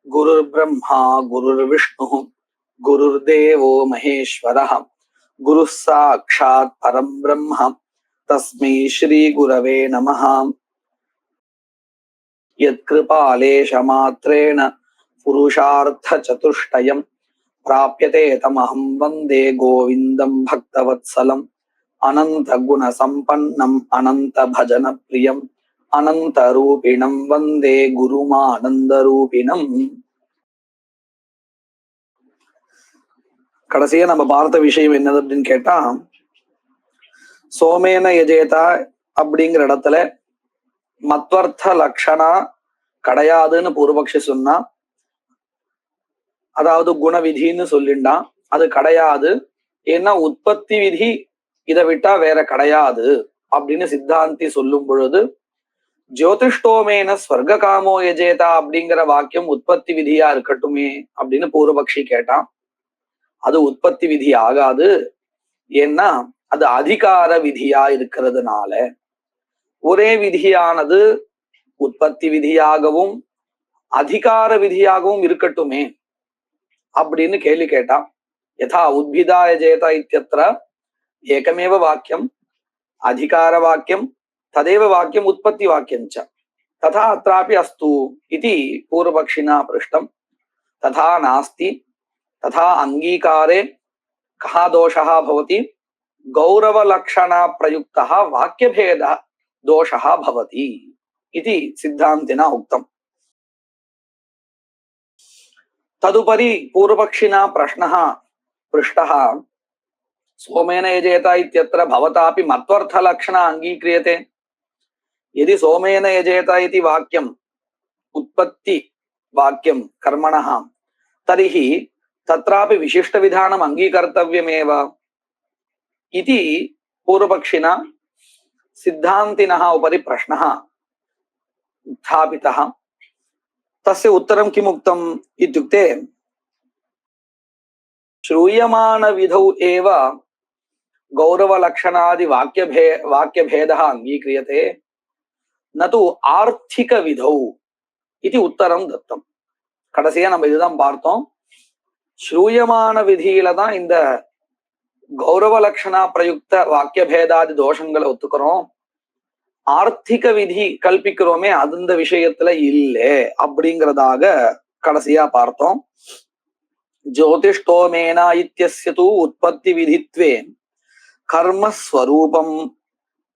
गुरुर्ब्रह्मा गुरुर्विष्णुः गुरुर्देवो महेश्वरः गुरुः साक्षात् परं ब्रह्म तस्मै श्री गुरवे नमः। यत्कृपालेशमात्रेण पुरुषार्थचतुष्टयं प्राप्यते तमहं वन्दे गोविन्दं भक्तवत्सलम् अनन्तगुणसम्पन्नम् अनन्तभजनप्रियम् अनन्तरूपिणं वन्दे गुरुमानन्दरूपिणम्। கடைசியா நம்ம பார்த்த விஷயம் என்னது அப்படின்னு கேட்டா, சோமேன யஜேதா அப்படிங்கிற இடத்துல மத்வர்த்த லட்சணா கிடையாதுன்னு பூர்வபக்ஷி சொன்னா, அதாவது குணவிதின்னு சொல்லிண்டான். அது கிடையாது, ஏன்னா உற்பத்தி விதி இதை விட்டா வேற கிடையாது அப்படின்னு சித்தாந்தி சொல்லும் பொழுது, ஜோதிஷ்டோமேன ஸ்வர்க காமோ யஜேதா அப்படிங்கிற வாக்கியம் உற்பத்தி விதியா இருக்கட்டுமே அப்படின்னு பூர்வபக்ஷி கேட்டான். அது உற்பத்தி விதி ஆகாது, ஏன்னா அது அதிகார விதியா இருக்கிறதுனால. ஒரே விதியானது உற்பத்தி விதியாகவும் அதிகார விதியாகவும் இருக்கட்டுமே அப்படின்னு கேள்வி கேட்டான். யதா உத்பிதாய ஜேதா இத்தியத்ர ஏகமேவ வாக்கியம் அதிகார வாக்கியம் ததேவ வாக்கியம் உற்பத்தி வாக்கியம் ச ததா அत्रापि அஸ்து இதி பூர்வபக்ஷினா பிருஷ்டம். ததா நாஸ்தி, तथा अंगीकारे कः दोषः भवति, गौरवलक्षणा प्रयुक्तः वाक्यभेद दोषः भवति इति सिद्धान्तिना उक्तम्। तदुपरि पूर्वपक्षिणा प्रश्नः पृष्टः, सोमेन यजेत इत्यत्र भवतापि मत्वर्थलक्षणा अंगीक्रियते। यदि सोमेन यजेत इति वाक्यम् उत्पत्ति वाक्यं कर्मणः तर्हि तत्रापि विशिष्ट विधानम् अंगीकर्तव्यमेव इति पूर्वपक्षिणा सिद्धान्तिनः उपरि प्रश्नः उत्थापितः। तस्य उत्तरं किम् उक्तम् इत्युक्ते, श्रूयमाणविधौ एव गौरवलक्षणादि वाक्यभेदः अंगीक्रियते, न तु आर्थिकविधौ इति उत्तरं दत्तम्. கடைசியா நம்ம இதுதான் பார்த்தோம். ஸ்ரூயமான விதியில தான் இந்த கௌரவ லட்சணா பிரயுக்த வாக்கிய பேதாதி தோஷங்களை ஒத்துக்கிறோம். ஆர்த்திக விதி கல்பிக்கிறோமே அந்த விஷயத்துல இல்லை அப்படிங்கிறதாக கடைசியா பார்த்தோம். ஜோதிஷ்டோமேனா இத்யஸ்ய து உற்பத்தி விதித்வே கர்மஸ்வரூபம்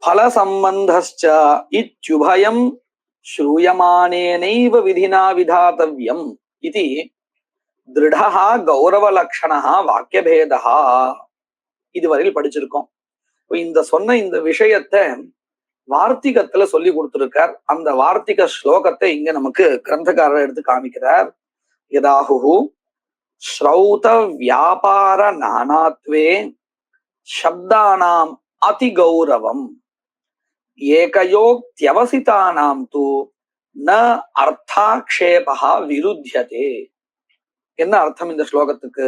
பல சம்பந்தஸ்ச இத்யுபயம் ஸ்ரூயமானேனைவ விதினா விதாதவ்யம் இதி திருடஹா கௌரவலக்ஷணஹா வாக்கியபேதஹா இதுவரையில் படிச்சிருக்கோம். இந்த சொன்ன இந்த விஷயத்தை வார்த்திகத்துல சொல்லி கொடுத்திருக்கார். அந்த வார்த்திக ஸ்லோகத்தை இங்க நமக்கு கிரந்தக்காரர் எடுத்து காமிக்கிறார். யதாஹு ஸ்ரௌத வியாபார நானாத்வே சப்தானாம் அதி கௌரவம் ஏகயோக்த்யவசிதானாம் து ந அர்த்தாக்ஷேபஹ விருத்தியதே. என்ன அர்த்தம் இந்த ஸ்லோகத்துக்கு?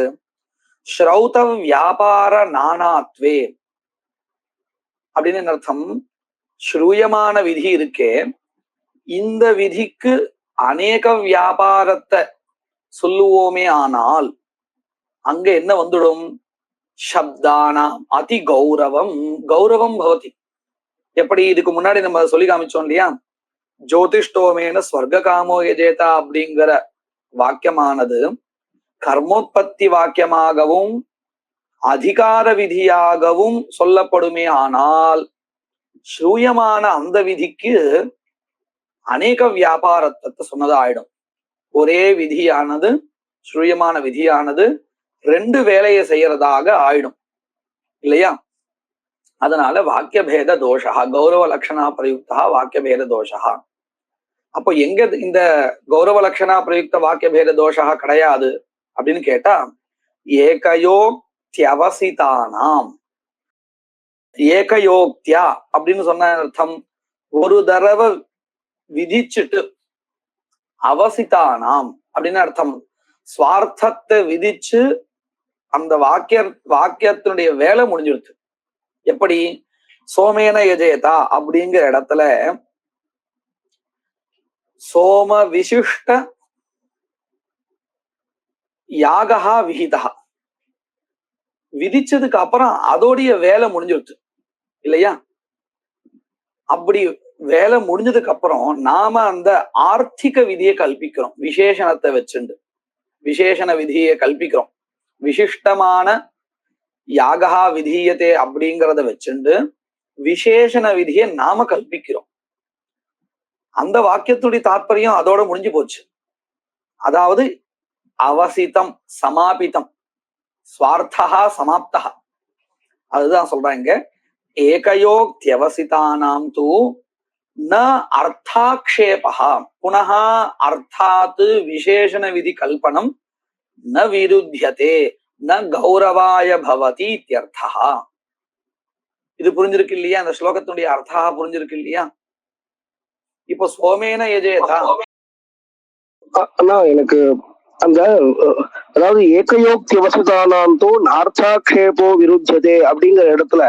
ஸ்ரௌத வியாபார நானாத்வே அப்படின்னு என்ன அர்த்தம்? ஸ்ரூயமான விதி இருக்கே, இந்த விதிக்கு அநேக வியாபாரத்தை சொல்லுவோமே ஆனால் அங்க என்ன வந்துடும்? சப்தானாம் அதி கௌரவம் கௌரவம் பவதி. எப்படி இதுக்கு முன்னாடி நம்ம சொல்லி காமிச்சோம் இல்லையா, ஜோதிஷ்டோமேன ஸ்வர்க காமோ யஜேதா அப்படிங்கிற வாக்கியமானது கர்மோத்பத்தி வாக்கியமாகவும் அதிகார விதியாகவும் சொல்லப்படுமே ஆனால் ஸ்ரூயமான அந்த விதிக்கு அநேக வியாபாரத்தை சொன்னதா ஆயிடும். ஒரே விதியானது ஸ்ரூயமான விதியானது ரெண்டு வேலையை செய்யறதாக ஆயிடும் இல்லையா? அதனால வாக்கியபேத தோஷா கௌரவ லட்சணா பிரயுக்தா வாக்கியபேத தோஷா. அப்போ எங்க இந்த கௌரவ லட்சணா பிரயுக்த வாக்கியபேத தோஷா கிடையாது அப்படின்னு கேட்டா, ஏகயோக்தியவசிதானாம். ஏகயோக்தியா அப்படின்னு சொன்ன அர்த்தம், ஒரு தடவை விதிச்சுட்டு, அவசிதானாம் அப்படின்னு அர்த்தம் ஸ்வார்த்தத்தை விதிச்சு அந்த வாக்கியத்தினுடைய வேலை முடிஞ்சிருச்சு. எப்படி? சோமேன யஜேதா அப்படிங்கிற இடத்துல சோம விசிஷ்ட யாகா விஹிதா, விதிச்சதுக்கு அப்புறம் அதோடைய வேலை முடிஞ்சிருச்சு இல்லையா? அப்படி வேலை முடிஞ்சதுக்கு அப்புறம் நாம அந்த ஆர்த்திக விதியை கல்பிக்கிறோம், விசேஷணத்தை வச்சுண்டு விசேஷண விதியை கல்பிக்கிறோம். விசிஷ்டமான யாகா விதீயத்தே அப்படிங்கிறத வச்சுண்டு விசேஷண விதியை நாம கல்பிக்கிறோம். அந்த வாக்கியத்துடைய தாற்பயம் அதோட முடிஞ்சு போச்சு. அதாவது அவசிதம் சமாபிதம் ஸ்வார்த்தா சமாப்தா. அதுதான் சொல்றாங்க, ஏகயோக்தியவசிதானாம் தூ ந அர்த்தாக்ஷேபா புனः அர்த்தாத் விசேஷண விதி கல்பனம் ந விருத்தியதே ந கௌரவாய பவதி இத்யர்த்தா. இது புரிஞ்சிருக்கு இல்லையா? இந்த ஸ்லோகத்தினுடைய அர்த்தா புரிஞ்சிருக்கு இல்லையா? இப்போ சோமேன யஜேதா எனக்கு அந்த அதாவது ஏகயோக்தி வசதானாம் தோ அர்த்தாக்ஷேபோ விருத்தியதே அப்படிங்கிற இடத்துல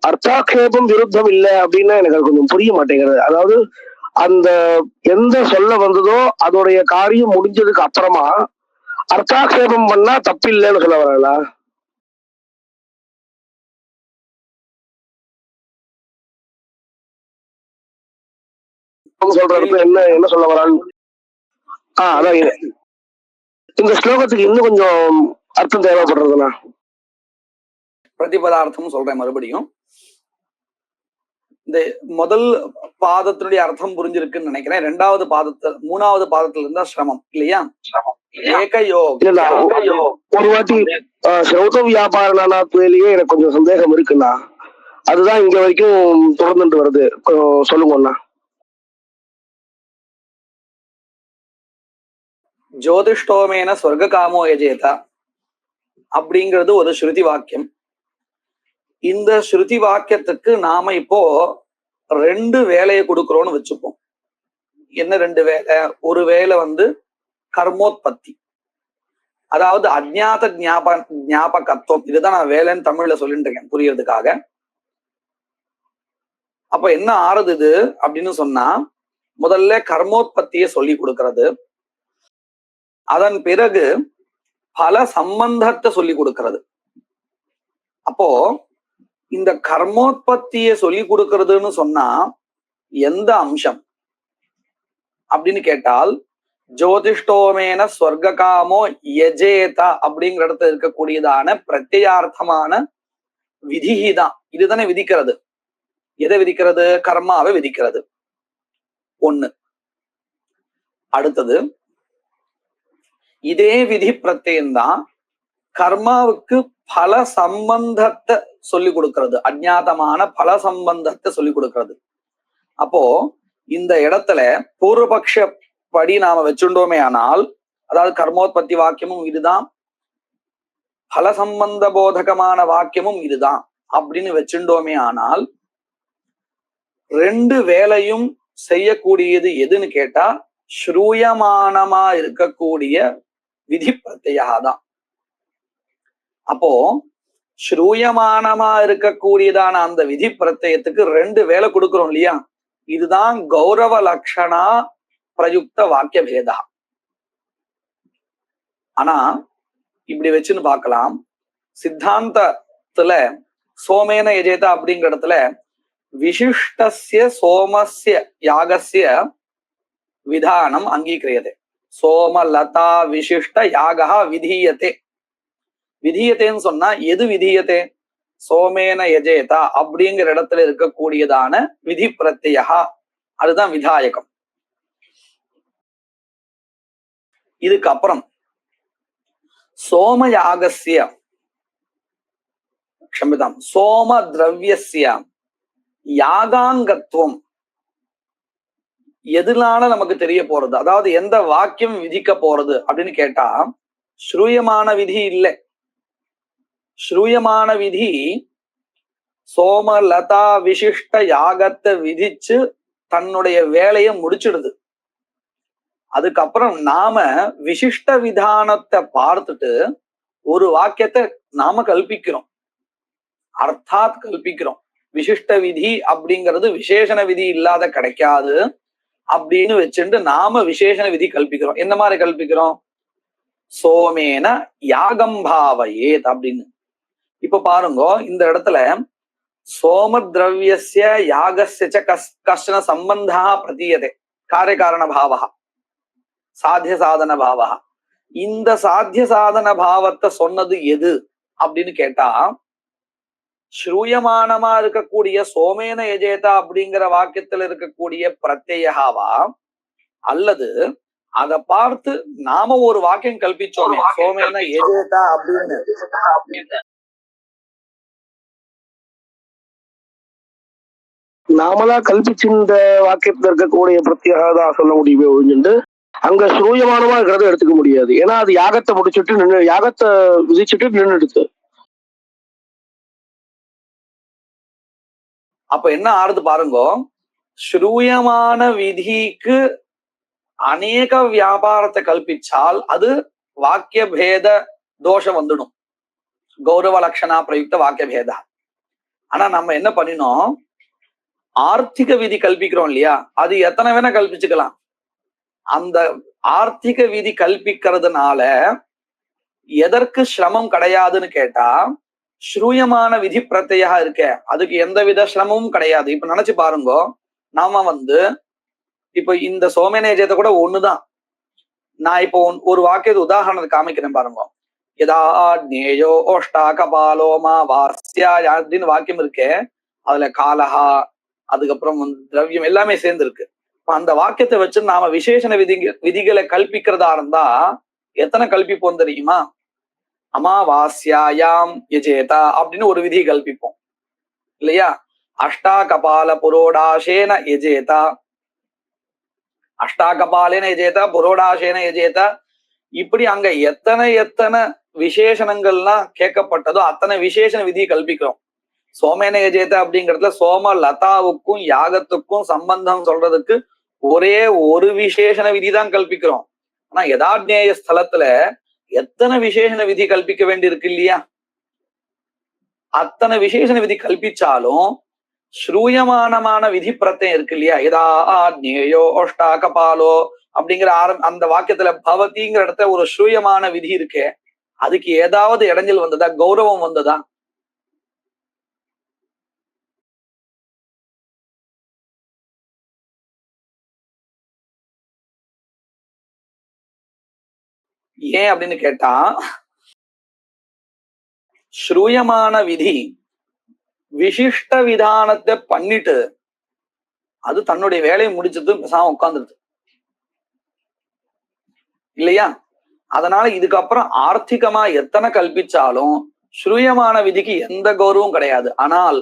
அர்த்தாக்ஷேபம் விருத்தம் இல்லை அப்படின்னா எனக்கு அது கொஞ்சம் புரிய மாட்டேங்கிறது. அதாவது அந்த எந்த சொல்ல வந்ததோ அதோடைய காரியம் முடிஞ்சதுக்கு அப்புறமா அர்த்தாக்ஷேபம் பண்ணா தப்பு இல்லைன்னு சொல்ல வரல. சொல்றதுக்கு என்ன சொல்ல வரான்னு அதான் இந்த ஸ்லோகத்துக்கு இன்னும் கொஞ்சம் அர்த்தம் தேவைப்படுறதுண்ணா. பிரதிபதார்த்தம் சொல்றேன் மறுபடியும். இந்த முதல் பாதத்தினுடைய அர்த்தம் புரிஞ்சிருக்குன்னு நினைக்கிறேன். ரெண்டாவது மூணாவது பாதத்துல இருந்தா சிரமம் இல்லையா? ஒரு வாட்டி ஸ்ரௌத வியாபாரனாத்வேலயே எனக்கு கொஞ்சம் சந்தேகம் இருக்குண்ணா. அதுதான் இங்க வரைக்கும் தொடர்ந்துட்டு வருது. சொல்லுங்கண்ணா. ஜோதிஷ்டோமேன ஸ்வர்க காமோ யஜேதா அப்படிங்கிறது ஒரு ஸ்ருதி வாக்கியம். இந்த ஸ்ருதி வாக்கியத்துக்கு நாம இப்போ ரெண்டு வேலையை கொடுக்கிறோம்னு வச்சுப்போம். என்ன ரெண்டு வேலை? ஒரு வேலை கர்மோத்பத்தி, அதாவது அஜ்ஞாத ஞாபகத்துவம். இதுதான் நான் வேலைன்னு தமிழ்ல சொல்லிட்டு இருக்கேன் புரியறதுக்காக. அப்ப என்ன ஆறுது இது அப்படின்னு சொன்னா, முதல்ல கர்மோத்பத்தியை சொல்லி கொடுக்கறது, அதன் பிறகு பல சம்பந்தத்தை சொல்லி கொடுக்கிறது. அப்போ இந்த கர்மோத்பத்தியை சொல்லி கொடுக்கறதுன்னு சொன்னா எந்த அம்சம் அப்படின்னு கேட்டால், ஜோதிஷ்டோமேன ஸ்வர்க காமோ யஜேதா அப்படிங்கிற இடத்துல இருக்கக்கூடியதான பிரத்யார்த்தமான விதிதான். இதுதானே விதிக்கிறது. எதை விதிக்கிறது? கர்மாவை விதிக்கிறது. ஒண்ணு. அடுத்தது, இதே விதி பிரத்யம்தான் கர்மாவுக்கு பல சம்பந்தத்தை சொல்லி கொடுக்கிறது, அஜ்ஞாதமான பல சம்பந்தத்தை சொல்லி கொடுக்கிறது. அப்போ இந்த இடத்துல பூர்வபக்ஷ படி நாம வச்சுட்டோமே ஆனால், அதாவது கர்மோத்பத்தி வாக்கியமும் இதுதான், பல சம்பந்த போதகமான வாக்கியமும் இதுதான் அப்படின்னு வச்சுட்டோமே ஆனால், ரெண்டு வேலையும் செய்யக்கூடியது எதுன்னு கேட்டா ஸ்ரூயமானமா இருக்கக்கூடிய விதி பிரத்யாதான். அப்போ ஸ்ரூயமானமா இருக்கக்கூடியதான அந்த விதி பிரத்யத்துக்கு ரெண்டு வேலை கொடுக்கிறோம் இல்லையா? இதுதான் கௌரவ லட்சணா பிரயுக்த வாக்கிய பேதா. ஆனா இப்படி வச்சுன்னு பார்க்கலாம், சித்தாந்தத்துல சோமேன யஜேதா அப்படிங்கிற இடத்துல விசிஷ்டஸ்ய சோமஸ்ய யாகஸ்ய விதானம் அங்கீகிரியதே. சோமலதா விசிஷ்ட யாகா விதீயத்தே. விதீயத்தேன்னு சொன்னா எது விதீயத்தே? சோமேன யஜேதா அப்படிங்கிற இடத்துல இருக்கக்கூடியதான விதி பிரத்யா, அதுதான் விதாயகம். இதுக்கப்புறம் சோமயாகஸ்ய க்ஷமிதம் சோம திரவியஸ்ய யாகாங்கத்துவம் எதுனால நமக்கு தெரிய போறது, அதாவது எந்த வாக்கியம் விதிக்க போறது அப்படின்னு கேட்டா, ஸ்ரூயமான விதி இல்லை. ஸ்ரூயமான விதி சோமலதா விசிஷ்ட யாகத்தை விதிச்சு தன்னுடைய வேலையை முடிச்சிடுது. அதுக்கப்புறம் நாம விசிஷ்ட விதானத்தை பார்த்துட்டு ஒரு வாக்கியத்தை நாம கல்பிக்கிறோம், அர்த்தாத் கல்பிக்கிறோம். விசிஷ்ட விதி அப்படிங்கிறது விசேஷண விதி இல்லாத கிடைக்காது அப்படின்னு வச்சுட்டு நாம விசேஷண விதி கல்பிக்கிறோம். என்ன மாதிரி கல்பிக்கிறோம்? சோமேன யாகம் பாவயேத் அப்படின்னு. இப்ப பாருங்க இந்த இடத்துல சோம திரவியஸ்ய யாகஸ்ய கஷ்டன சம்பந்தா பிரதீயதே காரியகாரண பாவா சாத்திய சாதன பாவா. இந்த சாத்திய சாதன பாவத்தை சொன்னது எது அப்படின்னு கேட்டா ஸ்ரூயமானமா இருக்கக்கூடிய சோமேன எஜேதா அப்படிங்கிற வாக்கியத்துல இருக்கக்கூடிய பிரத்யேகாவா, அல்லது அதை பார்த்து நாம ஒரு வாக்கியம் கல்பிச்சோமே சோமேன எஜேதா அப்படின்னு நாமளா கல்பிச்சு இந்த வாக்கியத்துல இருக்கக்கூடிய பிரத்யேகதான் சொல்ல முடியுமே ஒழிஞ்சுட்டு அங்க ஸ்ரூயமானமா இருக்கிறத எடுத்துக்க முடியாது. ஏன்னா அது யாகத்தை முடிச்சுட்டு நின்று யாகத்தை விதிச்சுட்டு நின்றுடுது. அப்ப என்ன ஆறுது பாருங்க, ஸ்ரூயமான விதிக்கு அநேக வியாபாரத்தை கல்பிச்சால் அது வாக்கிய பேத தோஷம் வந்துடும், கௌரவ லட்சணா பிரயுக்த வாக்கிய பேதா. ஆனா நம்ம என்ன பண்ணினோம், ஆர்த்திக விதி கல்பிக்கிறோம் இல்லையா, அது எத்தனை வேணா கல்பிச்சுக்கலாம். அந்த ஆர்த்திக விதி கல்பிக்கிறதுனால எதற்கு சிரமம் கிடையாதுன்னு கேட்டா, ஸ்ரூயமான விதி பிரத்யா இருக்க அதுக்கு எந்தவித சிரமமும் கிடையாது. இப்ப நினைச்சு பாருங்க, நாம இப்ப இந்த சோமேனேஜத்தை கூட ஒண்ணுதான். நான் இப்போ ஒரு வாக்கியத்தை உதாரணத்தை காமிக்கிறேன் பாருங்க. யதா நேயோ ஓஷ்டா கபாலோமா வாஸ்யா அப்படின்னு வாக்கியம் இருக்கே, அதுல காலஹா அதுக்கப்புறம் திரவியம் எல்லாமே சேர்ந்து இருக்கு. அந்த வாக்கியத்தை வச்சு நாம விசேஷண விதிகளை கல்பிக்கிறதா இருந்தா எத்தனை கல்பிப்போம் தெரியுமா? அமாவாஸ்யாயாம் யஜேதா அப்படின்னு ஒரு விதி கல்பிப்போம் இல்லையா? அஷ்டா கபால புரோடாசேன யஜேதா, அஷ்டா கபாலேன யஜேதா புரோடாசேன யஜேதா. இப்படி அங்க எத்தனை எத்தனை விசேஷணங்கள்லாம் கேட்கப்பட்டதோ அத்தனை விசேஷண விதியை கல்பிக்கிறோம். சோமேன யஜேதா அப்படிங்கிறதுல சோம லதாவுக்கும் யாகத்துக்கும் சம்பந்தம் சொல்றதுக்கு ஒரே ஒரு விசேஷண விதி தான் கல்பிக்கிறோம். ஆனா யதாஜ்ஞேய ஸ்தலத்துல எத்தனை விசேஷண விதி கல்பிக்க வேண்டி இருக்கு இல்லையா? அத்தனை விசேஷண விதி கல்பிச்சாலும் ஸ்ரூயமானமான விதி பிரத்யம் இருக்கு இல்லையா? யதா ஆஜ்ஞேயோ ஓஷ்டா கபாலோ அப்படிங்கிற அந்த வாக்கியத்துல பவதிங்கிற இடத்துல ஒரு ஸ்ரூயமான விதி இருக்கு. அதுக்கு ஏதாவது இடைஞ்சல் வந்ததா, கௌரவம் வந்ததா? ஏன் அப்படின்னு கேட்டா, ஸ்ரூயமான விதி விசிஷ்ட விதானத்தை பண்ணிட்டு அது தன்னுடைய வேலையை முடிச்சது பேசாம உட்கார்ந்துருது இல்லையா? அதனால இதுக்கப்புறம் ஆர்த்திகமா எத்தனை கல்பிச்சாலும் ஸ்ரூயமான விதிக்கு எந்த கௌரவம் கிடையாது. ஆனால்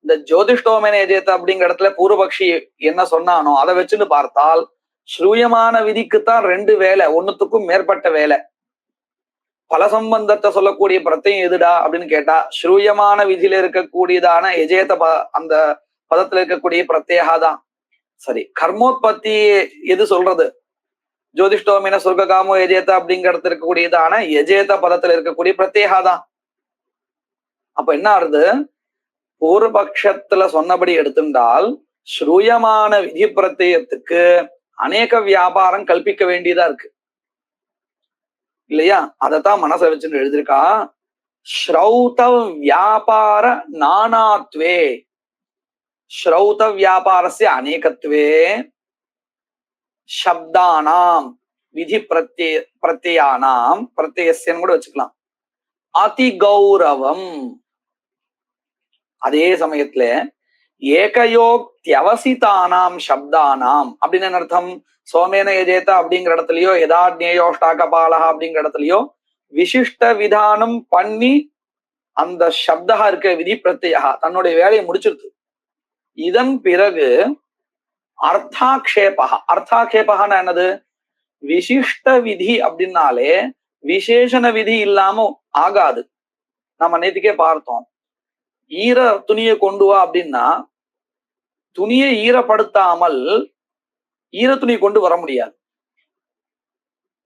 இந்த ஜோதிஷ்டோமேன எஜேத அப்படிங்கிற இடத்துல பூர்வபக்ஷி என்ன சொன்னானோ அதை வச்சுன்னு பார்த்தால் ஸ்ரூயமான விதிக்குத்தான் ரெண்டு வேலை, ஒன்னுத்துக்கும் மேற்பட்ட வேலை. பல சம்பந்தத்தை சொல்லக்கூடிய பிரத்யம் எதுடா அப்படின்னு கேட்டா ஸ்ரூயமான விதியில இருக்கக்கூடியதான எஜேத அந்த பதத்துல இருக்கக்கூடிய பிரத்யேகாதான். சரி, கர்மோத்பத்தி எது சொல்றது? ஜோதிஷ்டோமின சொர்க்காமோ எஜேத அப்படிங்கிறது இருக்கக்கூடியதான எஜேத பதத்துல இருக்கக்கூடிய பிரத்யேகாதான். அப்ப என்ன ஆறுது, பூர்வபக்ஷத்துல சொன்னபடி எடுத்துட்டால் ஸ்ரூயமான விதி பிரத்யத்துக்கு அநேக வியாபாரம் கல்பிக்க வேண்டியதா இருக்கு இல்லையா? அதத்தான் மனசை வச்சுன்னு எழுதிருக்கா. ஸ்ரௌத வியாபார நானாத்வே, ஸ்ரௌத வியாபாரஸ்ய அநேகத்வே சப்தானாம் விதி பிரத்யானாம் பிரத்யஸ்யன்னு கூட வச்சுக்கலாம் அதி கௌரவம். அதே சமயத்துல ஏகயோக்தியவசிதானாம் சப்தானாம் அப்படின்னு என்ன அர்த்தம்? சோமேன எஜேதா அப்படிங்கிற இடத்துலயோ யதாஜ்ஞேயோ ஷ்டாகபாலஹா அப்படிங்கிற இடத்துலயோ விசிஷ்ட விதானம் பண்ணி அந்த சப்தா இருக்க விதி பிரத்யா தன்னுடைய வேலையை முடிச்சிருது. இதன் பிறகு அர்த்தாக்ஷேபா, அர்த்தாக்ஷேபகான்னு என்னது? விசிஷ்ட விதி அப்படின்னாலே விசேஷண விதி இல்லாம ஆகாது. நம்ம நேற்றுக்கே பார்த்தோம், ஈர துணியை கொண்டு வா அப்படின்னா துணியை ஈரப்படுத்தாமல் ஈர துணி கொண்டு வர முடியாது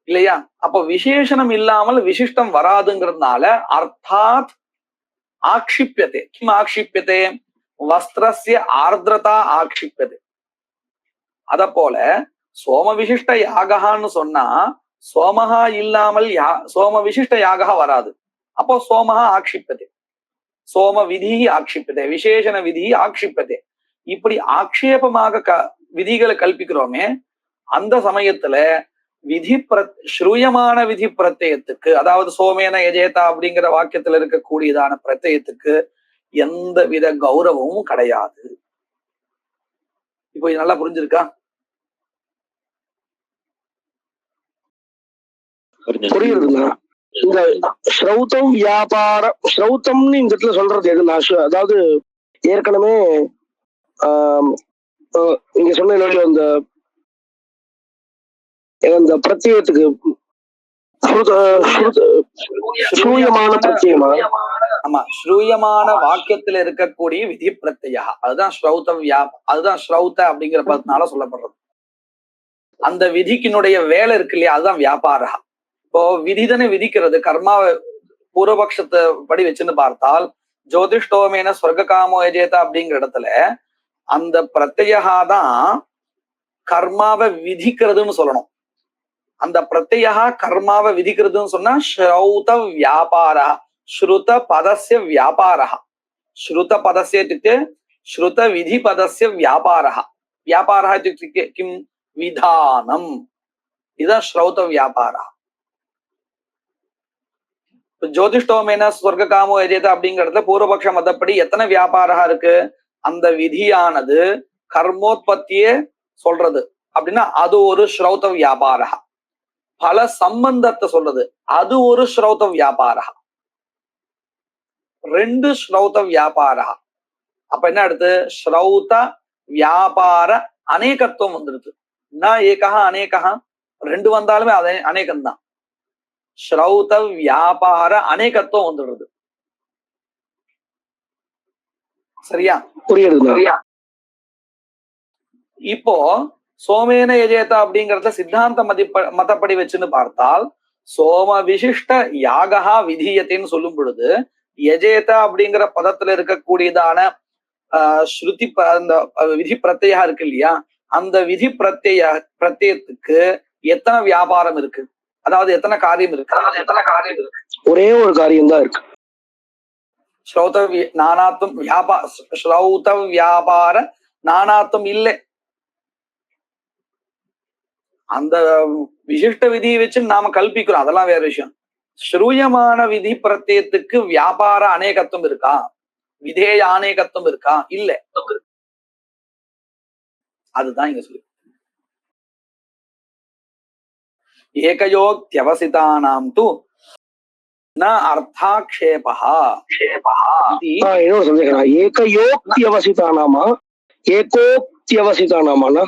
இல்லையா? அப்ப விசேஷணம் இல்லாமல் விசிஷ்டம் வராதுங்கிறதுனால அர்த்தாத் ஆக்ஷிப்பியதே. கிம் ஆக்ஷிப்பியதே? வஸ்திரஸ்ய ஆர்திரதா ஆக்ஷிப்பியதே. அத போல சோம விசிஷ்ட யாகான்னு சொன்னா சோமஹா இல்லாமல் சோம விசிஷ்ட யாகா வராது. அப்போ சோமஹா ஆக்ஷிப்பதே, சோம விதி ஆக்ஷிப்பதே, விசேஷண விதி ஆக்ஷிப்பதே. இப்படி ஆக்ஷேபமாக விதிகளை கல்பிக்கிறோமே, அந்த சமயத்துல விதி ஸ்ரூயமான விதி பிரத்யத்துக்கு, அதாவது சோமேன எஜேதா அப்படிங்கிற வாக்கியத்துல இருக்கக்கூடியதான பிரத்யத்துக்கு எந்த வித கௌரவமும் கிடையாது. இப்போ இது நல்லா புரிஞ்சிருக்கா? புரியுதுங்க. இந்த ஸ்ரௌதம் வியாபாரம், ஸ்ரௌத்தம்னு இந்த இடத்துல சொல்றது எதுனா, அதாவது ஏற்கனவே நீங்க சொன்ன இந்த பிரத்யேகத்துக்கு ஆமா, ஸ்ரூயமான வாக்கியத்துல இருக்கக்கூடிய விதி பிரத்யா, அதுதான் ஸ்ரௌத அதுதான் ஸ்ரௌத அப்படிங்கிற பதத்தினால சொல்லப்படுறது. அந்த விதிக்கினுடைய வேலை இருக்கு இல்லையா, அதுதான் வியாபாரா. இப்போ விதிதனை விதிக்கிறது, கர்மாவை பூர்வபக்ஷத்தை படி வச்சுன்னு பார்த்தால் ஜோதிஷ்டோமேன ஸ்வர்க காமோ எஜேதா அப்படிங்கிற இடத்துல அந்த பிரத்யா தான் கர்மாவை விதிக்கிறதுன்னு சொல்லணும். அந்த பிரத்யா கர்மாவை விதிக்கிறதுன்னு சொன்னா ஸ்ரௌத வியாபாரா, ஸ்ருத பதஸ்ய வியாபாரா. ஸ்ருத பதஸ்ய இत्युक्ते ஸ்ருத விதி பதஸ்ய வியாபாரா. வியாபாரா இत्युक्ते கிம்? விதானம். இதுதான் ஸ்ரௌத வியாபாரா. ஜோதிஷ்டோமேன ஸ்வர்க காமோ எஜேதா அப்படிங்கிறதுல பூர்வபக்ஷ மதப்படி எத்தனை வியாபாரா இருக்கு? அந்த விதியானது கர்மோத்பத்தியே சொல்றது அப்படின்னா அது ஒரு ஸ்ரௌத வியாபாரா. பல சம்பந்தத்தை சொல்றது அது ஒரு ஸ்ரௌத வியாபாரா. ரெண்டு ஸ்ரௌத வியாபாரா. அப்ப என்ன அடுத்து? ஸ்ரௌத வியாபார அநேகத்துவம் வந்துருது. நான் ஏகா அநேகா, ரெண்டு வந்தாலுமே அதே அநேகம்தான். ஸ்ரௌத வியாபார அநேகத்துவம் வந்துடுறது. சரியா? புரியுது. இப்போ சோமேன எஜேதா அப்படிங்கறத சித்தாந்த மதப்படி வச்சுன்னு பார்த்தால் சோம விசிஷ்ட யாகா விதியத்தைன்னு சொல்லும் பொழுது எஜேதா அப்படிங்கிற பதத்துல இருக்கக்கூடியதான ஸ்ருதி அந்த விதி பிரத்யா இருக்கு இல்லையா, அந்த விதி பிரத்யத்துக்கு எத்தனை வியாபாரம் இருக்கு, அதாவது எத்தனை காரியம் இருக்கு? ஒரே ஒரு காரியம் தான் இருக்கு. ஸ்ரௌத நானாத்துவம் ஸ்ரௌத வியாபார நானாத்துவம் இல்லை. அந்த விசிஷ்ட விதியை வச்சு நாம கல்பிக்கிறோம், அதெல்லாம் வேற விஷயம். ஸ்ரூயமான விதி பிரத்யத்துக்கு வியாபார அநேகத்துவம் இருக்கா, விதேய அநேகத்துவம் இருக்கா? இல்ல. அதுதான் இங்க சொல்லு. ஏகயோக்த்யவசிதானாம் து ந அர்த்தாக்ஷேபஹ. ஏகயோக்த்யவசிதானாமா ஏகோக்த்யவசிதானாமானா?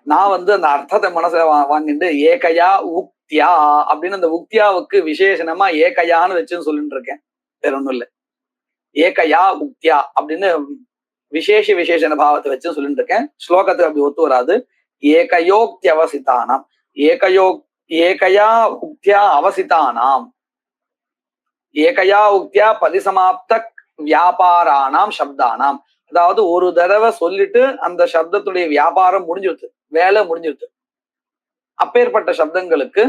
நான் அந்த அர்த்தத்தை மனசுல வாங்கிட்டு ஏகையா உக்தியா அப்படின்னு அந்த உக்தியாவுக்கு விசேஷனமா ஏகையான்னு வச்சுன்னு சொல்லிட்டு இருக்கேன். வேற ஒண்ணும் இல்லை. ஏகையா உக்தியா அப்படின்னு விசேஷன பாவத்தை வச்சு சொல்லிட்டு இருக்கேன். ஸ்லோகத்துக்கு அப்படி ஒத்து வராது. ஏகயோக்தி அவசிதானாம், ஏகையா உக்தியா அவசிதானாம், ஏகையா உக்தியா பரிசமாப்த வியாபாரானாம் சப்தானாம். அதாவது ஒரு தடவை சொல்லிட்டு அந்த சப்தத்துடைய வியாபாரம் முடிஞ்சிருது, வேலை முடிஞ்சிருது. அப்பேற்பட்ட சப்தங்களுக்கு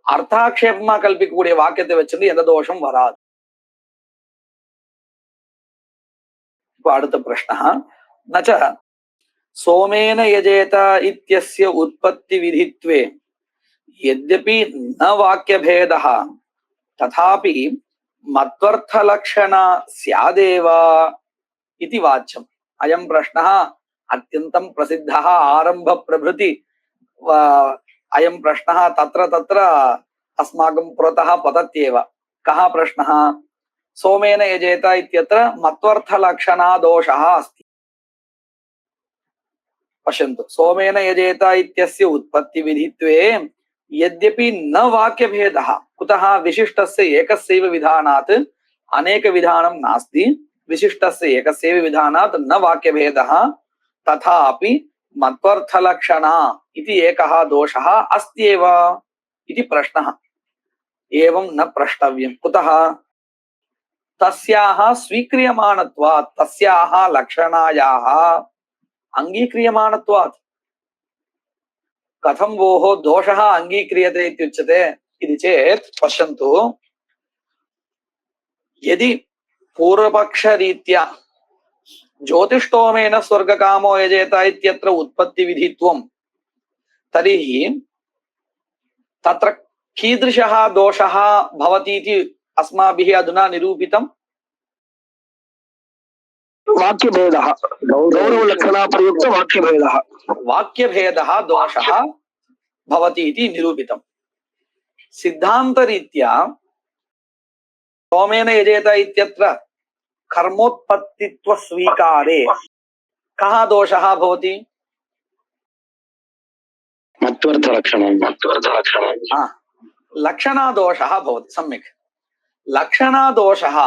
அர்த்தாக்ஷேபமா கல்பிக்கக்கூடிய வாக்கியத்தை வச்சிருந்து எந்த தோஷம் வராது. இப்ப அடுத்த பிரஷ்ன, நச்ச சோமேன யஜேத இத்யஸ்ய உற்பத்தி விதித்வே யத்யபி ந வாக்கிய பேதः ததாபி மத்வர்த்த லக்ஷணா ஸ்யாதேவா इति वाच्यम्. अयं प्रश्नः अत्यन्तं प्रसिद्धः आरम्भ प्रभृति अयं प्रश्नः तत्र तत्र अस्माकं पुरतः पतत्येव. कः प्रश्नः? सोमेन यजेत इत्यत्र मत्वर्थलक्षणा दोषः अस्ति. पश्यन्तु, सोमेन यजेत इत्यस्य उत्पत्तिविधित्वे यद्यपि न वाक्यभेदः, कुतः? विशिष्टस्य एकस्यैव विधानात् अनेकविधानं नास्ति, विशिष्टस्य एकस्यैव विधानात् न वाक्यभेदः, तथापि मत्वर्थलक्षणा इति एकः दोषः अस्त्येव इति प्रश्नः. एवं न प्रष्टव्यं. कुतः? तस्याः स्वीक्रियमाणत्वात् तस्याः लक्षणायाः अङ्गीक्रियमाणत्वात् कथं भोः दोषः अङ्गीक्रियते इत्युच्यते इति चेत् पश्यन्तु यदि पूर्वपक्षरीत्या ज्योतिष्टोमेन स्वर्गकामो यजेत इत्यत्र उत्पत्तिविधित्वं तर्हि तत्र कीदृशः दोषः भवति इति अस्माभिः अधुना निरूपितम् वाक्यभेदः गौरवलक्षणाप्रयुक्त वाक्यभेदः वाक्यभेदः दोषः भवति इति निरूपितम् सिद्धान्तरीत्या सोमेन यजेत इत्यत्र कर्मोत्पत्तित्वस्वीकारे कः दोषः भवति लक्षणादोषः भवति सम्यक् लक्षणादोषः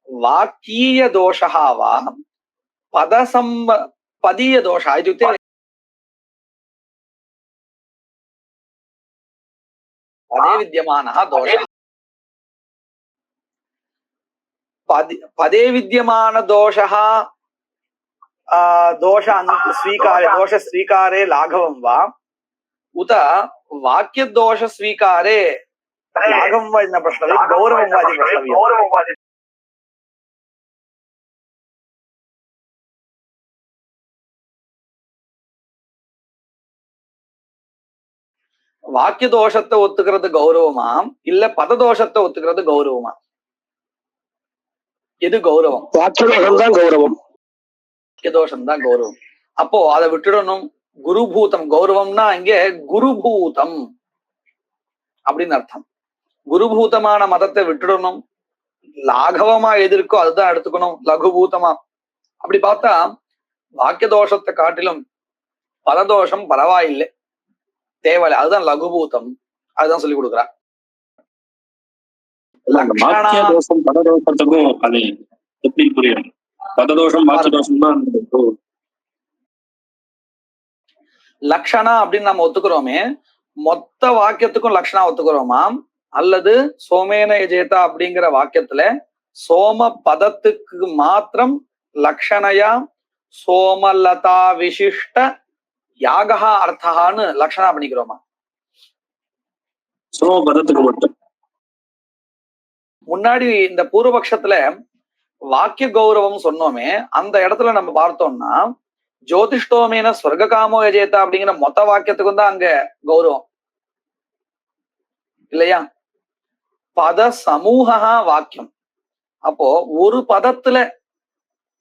वाक्यीयदोषः वा पदीयदोषः इत्युक्ते पदे विद्यमानः दोषः पदे विद्यमानदोषः दोषस्वीकारे लाघवं वा उत वाक्यदोषस्वीकारे लाघवं वा न प्रष्टव्यं गौरवं वा इति प्रष्टव्यम् வாக்கியதோஷத்தை ஒத்துக்கிறது கௌரவமாம் இல்ல பததோஷத்தை ஒத்துக்கிறது கௌரவமா எது கௌரவம் வாக்கியதோஷம் தான் கௌரவம் வாக்கியதோஷம் தான் கௌரவம் அப்போ அதை விட்டுடணும் குருபூதம் கௌரவம்னா இங்கே குருபூதம் அப்படின்னு அர்த்தம் குருபூதமான மதத்தை விட்டுடணும் லாகவமா எது இருக்கோ அதுதான் எடுத்துக்கணும் லகுபூதமா அப்படி பார்த்தா வாக்கியதோஷத்தை காட்டிலும் பததோஷம் பரவாயில்லை தேவலை அதுதான் லகுபூதம் அதுதான் சொல்லி கொடுக்குறா வாக்கியதோஷம் பததோஷத்துக்கும் அது எப்படி புரியும் பததோஷம் வாக்கியதோஷம் தான் லக்ஷணா அப்படின்னு நம்ம ஒத்துக்கிறோமே மொத்த வாக்கியத்துக்கும் லக்ஷணா ஒத்துக்கிறோமா அல்லது சோமேன யஜேதா அப்படிங்கிற வாக்கியத்துல சோம பதத்துக்கு மாத்திரம் லக்ஷணையா சோமலதா விசிஷ்ட யாகா அர்த்தான்னு லக்ஷணா பண்ணிக்கிறோமா சோம பதத்துக்கு மட்டும் முன்னாடி இந்த பூர்வபக்ஷத்துல வாக்கிய கௌரவம் சொன்னோமே அந்த இடத்துல நம்ம பார்த்தோம்னா ஜோதிஷ்டோமேன ஸ்வர்காமோ யஜேதா அப்படிங்கிற மொத்த வாக்கியத்துக்கும் தான் அங்க கௌரவம் இல்லையா பத சமூகா வாக்கியம் அப்போ ஒரு பதத்துல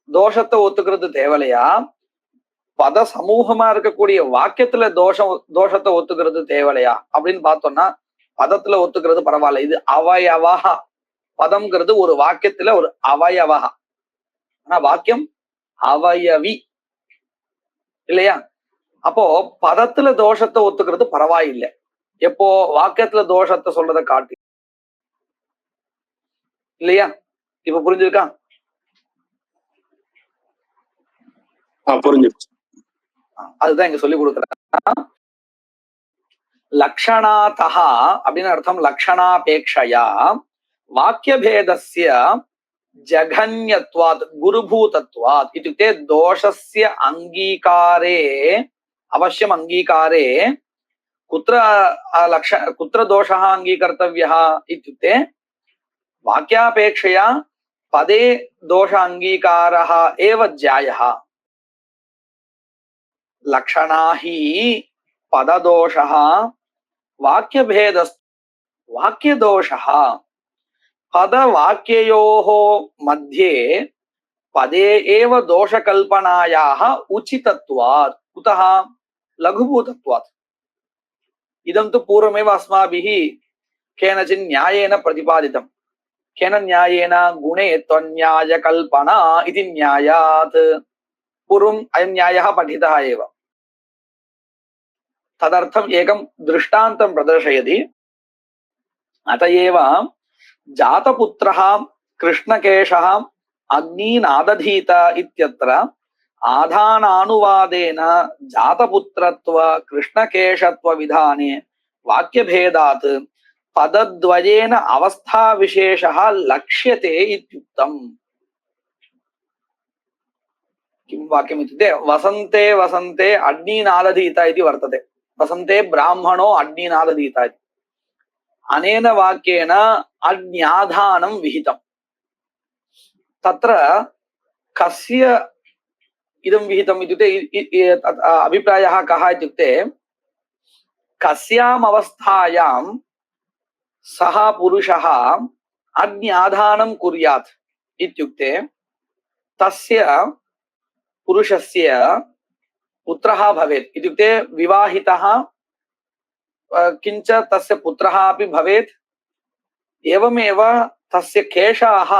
தோஷத்தை ஒத்துக்கிறது தேவலையா பத சமூகமா இருக்கக்கூடிய வாக்கியத்துல தோஷத்தை ஒத்துக்கிறது தேவலையா அப்படின்னு பார்த்தோம்னா பதத்துல ஒத்துக்கிறது பரவாயில்ல இது அவயவா பதம்ங்கிறது ஒரு வாக்கியத்துல ஒரு அவயவா ஆனா வாக்கியம் அவயவி இல்லையா அப்போ பதத்துல தோஷத்தை ஒத்துக்கிறது பரவாயில்லை எப்போ வாக்கியத்துல தோஷத்தை சொல்றதை காட்டி இல்லையா இப்ப புரிஞ்சிருக்கா புரிஞ்சிருச்சு அதுதான் இங்க சொல்லி கொடுக்குறேன் லக்ஷணாதா அப்படின்னு அர்த்தம் லக்ஷணாபேக்ஷயா வாக்கியபேதஸ்ய ஜகன்யத்வாத் குருபூதத்வாத் இत्युक्ते दोषस्य अंगीकारे अवश्यम् अंगीकारे कुत्र दोषः अंगीकर्तव्यः इत्युक्ते वाक्यापेक्षया पदे दोष अंगीकारः एव ज्यायः लक्षणा हि पददोषः वाक्यदोषः पदवाक्ययोः मध्ये पदे एव दोषकल्पनायाः उचितत्वात् कुतः लघुभूतत्वात् इदं तु पूर्वमेव अस्माभिः केनचित् न्यायेन प्रतिपादितं केन न्यायेन गुणे त्वन्यायकल्पना इति न्यायात् पूर्वम् अयं न्यायः पठितः एव तदर्थम् एकं दृष्टान्तं प्रदर्शयति अत एव जातपुत्रः कृष्णकेशः अग्नीनादधीत इत्यत्र आधानानुवादेन जातपुत्रत्व कृष्णकेशत्व विधाने वाक्यभेदात् பதத்வயேன அவஸ்தா விசேஷः லக்ஷ்யते இத்யுக்தம். किं वाक्यम् इत्युक्ते वसन्ते वसन्ते अग्निनादधीता इति वर्तते. वसन्ते ब्राह्मणो अग्निनादधीता इति. अनेन वाक्येन अज्ञाधानं विहितं. तत्र कस्य इदं विहितम् इत्युक्ते अभिप्रायः कः इत्युक्ते कस्याम् अवस्थायां सः पुरुषः अज्ञाधानं कुर्यात् इत्युक्ते तस्य पुरुषस्य पुत्रः भवेत् इत्युक्ते विवाहितः किञ्च तस्य पुत्रः अपि भवेत्. एवमेव तस्य केशाः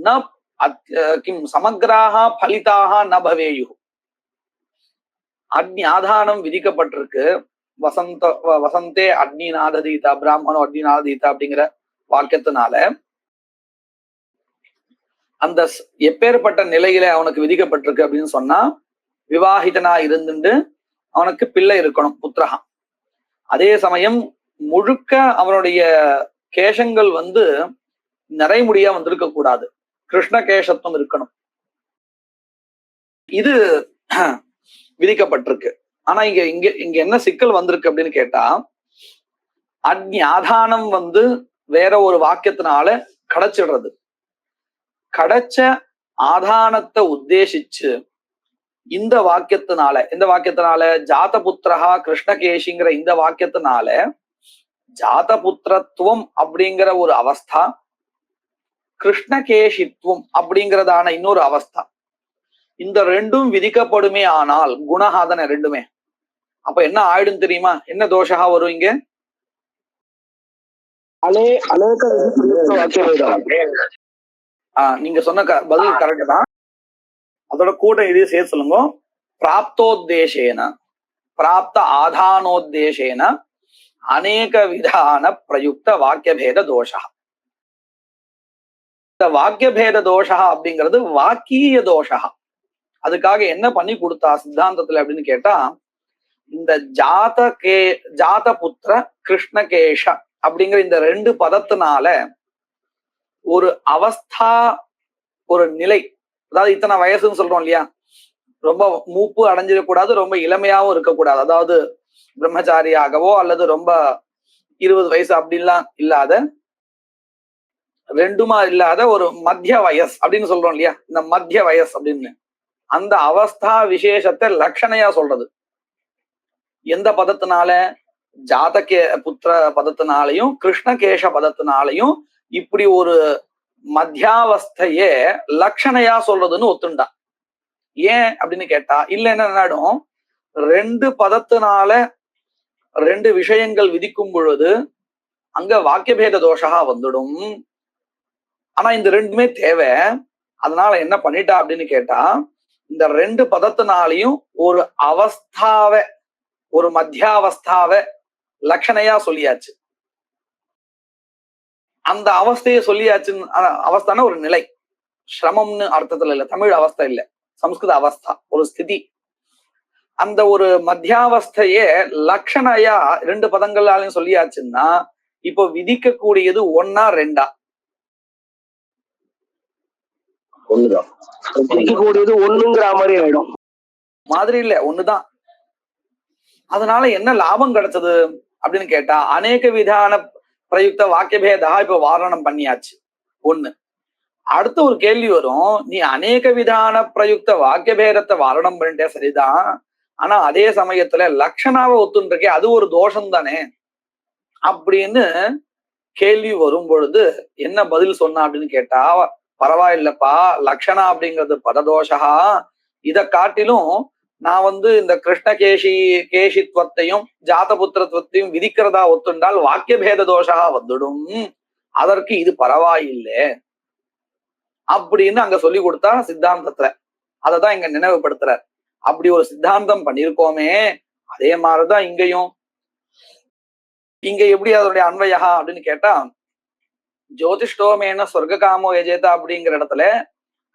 न किं समग्राः फलिताः न भवेयुः. अग्नियाधानं विधिக்கப்பட்டிருக்கு. வசந்தே அக்னிநாததீதா பிராமணோ அக்னிநாததீதா அப்படிங்கிற வாக்கியத்தினால அந்த எப்பேற்பட்ட நிலையில அவனுக்கு விதிக்கப்பட்டிருக்கு அப்படின்னு சொன்னா விவாகிதனா இருந்துட்டு அவனுக்கு பிள்ளை இருக்கணும், புத்திரகா. அதே சமயம் முழுக்க அவனுடைய கேசங்கள் நிறைமுடியா வந்திருக்க கூடாது, கிருஷ்ண கேசத்துவம் இருக்கணும். இது விதிக்கப்பட்டிருக்கு. ஆனா இங்க இங்க இங்க என்ன சிக்கல் வந்திருக்கு அப்படின்னு கேட்டா, அக்ஞாதானம் வேற ஒரு வாக்கியத்தினால கிடைச்சிடுறது. கிடைச்ச ஆதானத்தை உத்தேசிச்சு இந்த வாக்கியத்தினால ஜாதபுத்திரஹா கிருஷ்ணகேஷிங்கிற இந்த வாக்கியத்தினால ஜாதபுத்திரத்துவம் அப்படிங்கிற ஒரு அவஸ்தா, கிருஷ்ணகேஷித்துவம் அப்படிங்கிறதான இன்னொரு அவஸ்தா, இந்த ரெண்டும் விதிக்கப்படுமே ஆனால் குணஹாதன ரெண்டுமே, அப்ப என்ன ஆயிடும் தெரியுமா? என்ன தோஷா வரும் இங்க? நீங்க சொன்ன பதில் கரெக்ட் தான். அதோட கூட இதையும் சேர்த்து சொல்லுங்க. பிராப்தோத்தேசேன பிராப்த ஆதானோத்தேசேன அநேக விதான பிரயுக்த வாக்கியபேத தோஷா. இந்த வாக்கியபேத தோஷா அப்படிங்கிறது வாக்கிய தோஷா. அதுக்காக என்ன பண்ணி கொடுத்தா சித்தாந்தத்துல அப்படின்னு கேட்டா, இந்த ஜாத புத்திர கிருஷ்ணகேஷ அப்படிங்கிற இந்த ரெண்டு பதத்தினால ஒரு அவஸ்தா, ஒரு நிலை, அதாவது இத்தனை வயசுன்னு சொல்றோம் இல்லையா, ரொம்ப மூப்பு அடைஞ்சிடக்கூடாது, ரொம்ப இளமையாவும் இருக்கக்கூடாது. அதாவது பிரம்மச்சாரியாகவோ அல்லது ரொம்ப 20 வயசு அப்படின்லாம் இல்லாத, ரெண்டுமா இல்லாத ஒரு மத்திய வயசு அப்படின்னு சொல்றோம் இல்லையா, இந்த மத்திய வயசு அப்படின்னு அந்த அவஸ்தா விசேஷத்தை லட்சணையா சொல்றது. எந்த பதத்தினால? ஜாதகே புத்திர பதத்தினாலையும் கிருஷ்ணகேஷ பதத்தினாலையும் இப்படி ஒரு மத்தியாவஸ்தையே லட்சணையா சொல்றதுன்னு ஒத்துண்டா. ஏன் அப்படின்னு கேட்டா, இல்ல என்ன நடும், ரெண்டு பதத்தினால ரெண்டு விஷயங்கள் விதிக்கும் பொழுது அங்க வாக்கியபேத தோஷா வந்துடும். ஆனா இந்த ரெண்டுமே தேவை. அதனால என்ன பண்ணிட்டா அப்படின்னு கேட்டா, இந்த ரெண்டு பதத்தினாலையும் ஒரு அவஸ்தாவை, ஒரு மத்தியாவஸ்தாவை லட்சணையா சொல்லியாச்சு. அந்த அவஸ்தையை சொல்லியாச்சுன்னு, அவஸ்தான ஒரு நிலை, சிரமம்னு அர்த்தத்துல இல்ல, தமிழ் அவஸ்தை இல்ல, சம்ஸ்கிருத அவஸ்தா, ஒரு ஸ்திதி. அந்த ஒரு மத்தியாவஸ்தையே லட்சணையா ரெண்டு பதங்களாலையும் சொல்லியாச்சுன்னா இப்போ விதிக்கக்கூடியது ஒன்னா ரெண்டா? ஒண்ணுதான். விதிக்கக்கூடியது ஒண்ணுங்கிற மாதிரி ஆயிடும். மாதிரி இல்ல, ஒண்ணுதான். அதனால என்ன லாபம் கிடைச்சது அப்படின்னு கேட்டா, அநேக விதான பிரயுக்த வாக்கியபேதா இப்ப வாரணம் பண்ணியாச்சு. ஒண்ணு. அடுத்த ஒரு கேள்வி வரும், நீ அநேக விதான பிரயுக்த வாக்கியபேதத்தை வாரணம் பண்ணிட்டே சரிதான், ஆனா அதே சமயத்துல லட்சணாவை ஒத்துன்றிருக்கே, அது ஒரு தோஷம் தானே அப்படின்னு கேள்வி வரும் பொழுது என்ன பதில் சொன்னா அப்படின்னு கேட்டா, பரவாயில்லப்பா, லட்சணா அப்படிங்கிறது பததோஷா, இதை காட்டிலும் நான் இந்த கேஷித்துவத்தையும் ஜாதபுத்திரத்துவத்தையும் விதிக்கிறதா ஒத்துண்டால் வாக்கியபேத தோஷா வந்துடும், அதற்கு இது பரவாயில்லை அப்படின்னு அங்க சொல்லி கொடுத்தா சித்தாந்தத்துல. அததான் இங்க நினைவுபடுத்துறார். அப்படி ஒரு சித்தாந்தம் பண்ணிருக்கோமே, அதே மாதிரிதான் இங்கேயும். இங்க எப்படி அதனுடைய அன்வயா அப்படின்னு கேட்டா, ஜோதிஷ்டோமேன சொர்க்காமோ எஜேதா அப்படிங்கிற இடத்துல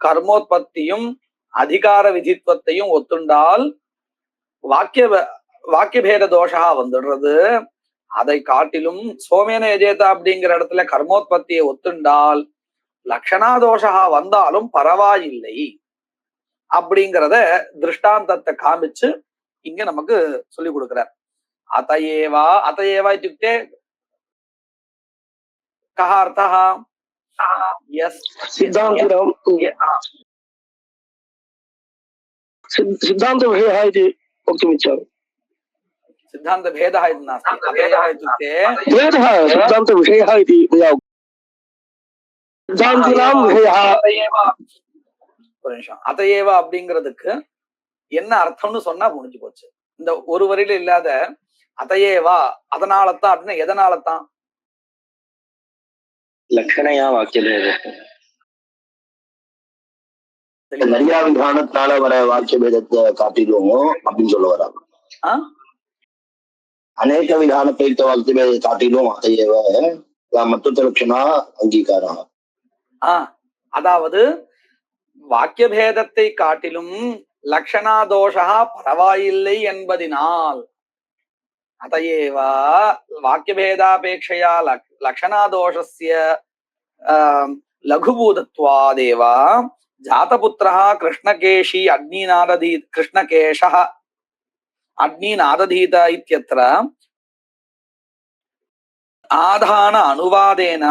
கர்மோத்பத்தியும் அதிகார விதித்வத்தையும் ஒத்துண்டால் வாக்கியபேத தோஷா வந்துடுறது. அதை காட்டிலும் சோமேன எஜேதா அப்படிங்கிற இடத்துல கர்மோத்பத்தியை ஒத்துண்டால் லக்ஷணா தோஷா வந்தாலும் பரவாயில்லை அப்படிங்கிறத திருஷ்டாந்தத்தை காமிச்சு இங்க நமக்கு சொல்லி கொடுக்கிறார். அதையேவா இத்தியுக்தே கஹ அர்த்தः? எஸ் सिद्धान्तिनां सिद्धान्तविषयः इति वक्तुमिच्छामि। सिद्धांत भेदः इति नास्ति, अतयः इत्युक्ते भेदः सिद्धान्तविषयः इति मया उक्तम्। सिद्धान्तिनां विषयः ஒரு நிமிஷம், அதையேவா அப்படிங்கிறதுக்கு என்ன அர்த்தம்னு சொன்னா முடிஞ்சு போச்சு. இந்த ஒரு வரியில இல்லாத அதையேவா அதனாலதான் அப்படின்னா எதனாலதான்? லட்சணையா வாக்கியம் நிறைய விதானத்தால வர வாக்கிய பேதத்தை காட்டிலும் அப்படின்னு சொல்ல வராங்க. அநேக விதான பிரயுக்த வாக்கிய பேதத்தை காட்டிலும் அதையேவ மற்ற லட்சணா அங்கீகாரம். அதாவது வாக்கிய பேதத்தை காட்டிலும் லக்ஷணா தோஷா பரவாயில்லை என்பதினால் அதையேவா வாக்கிய பேதாபேட்சையா லக்ஷணா தோஷஸ்ய லகுபூதத்வாதேவ ஜாதபுத்திரः கிருஷ்ணகேஷி கிருஷ்ணகேஷः அக்னிநாததீத இத்யத்ர ஆதான அனுவாதேன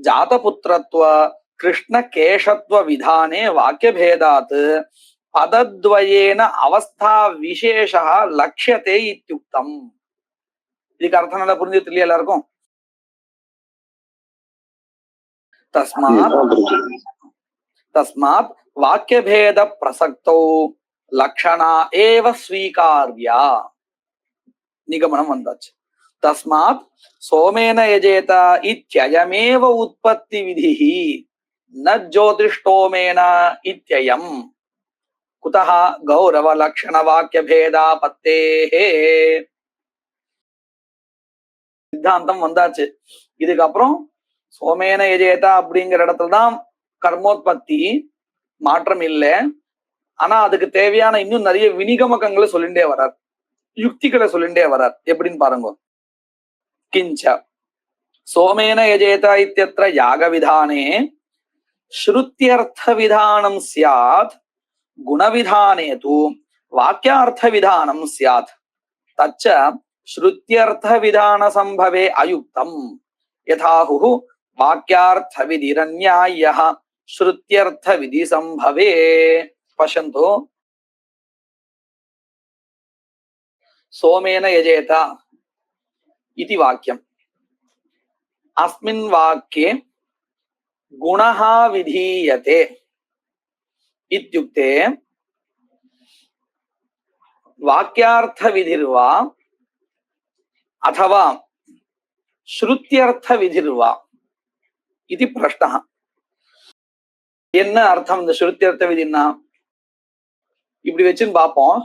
ஜாதபுத்திரத்வ கிருஷ்ணகேஷத்வ விதானே வாக்கியபேதாத் பதத்வயேன அவஸ்தா விசேஷः லக்ஷ்யதே இத்யுக்தம். இதுக்கு அர்த்தம் நல்லா புரிஞ்சுது இல்லையா எல்லாருக்கும்? தஸ்மாத் வாக்கியபேத பிரசக்தௌ லக்ஷணா ஏவ ஸ்வீகார்யா நிகமனம் வந்தாச்சு. தஸ்மாத் சோமேன யஜேத இத்யயமேவ உற்பத்தி விதிஹி ந ஜோதிஷ்டோமேன இத்யயம் குதஹ கௌரவ லக்ஷண வாக்கிய பேதாபத்தேஹே. சித்தாந்தம் வந்தாச்சு. இதுக்கப்புறம் சோமேன யஜேதா அப்படிங்கிற இடத்துலதான் கர்மோத்பத்தி மாற்றம் இல்லை. ஆனா அதுக்கு தேவையான இன்னும் நிறைய வினிகமக்கங்களை சொல்லிண்டே வர்றார், யுக்திகளை சொல்லிண்டே வர்றார். எப்படின்னு பாருங்க. கிஞ்ச சோமேன யஜேதா இத்யத்ர யாக விதானே ஸ்ருத்யர்த்த விதானம் ஸ்யாத் குணவிதானே தூ வாக்கியார்த்த விதானம் ஸ்யாத் தச்ச ஸ்ருத்யர்த்த விதான சம்பவே அயுக்தம் யதாஹு வாக்கியார்த்த விதிரன்யாயः ஸ்ருத்யர்த்த விதி சம்பவே. பஷ்யन्तु சோமேன யஜேதா इति वाक्यम्. अस्मिन् वाक्ये गुणः विधीयते इत्युक्ते वाक्यार्थविधिर्वा अथवा श्रुत्यर्थविधिर्वा इति प्रश्नः. என்ன அர்த்தம் இந்த ஸ்ருத்யர்த்த விதின்னா? இப்படி வச்சுன்னு பார்ப்போம்.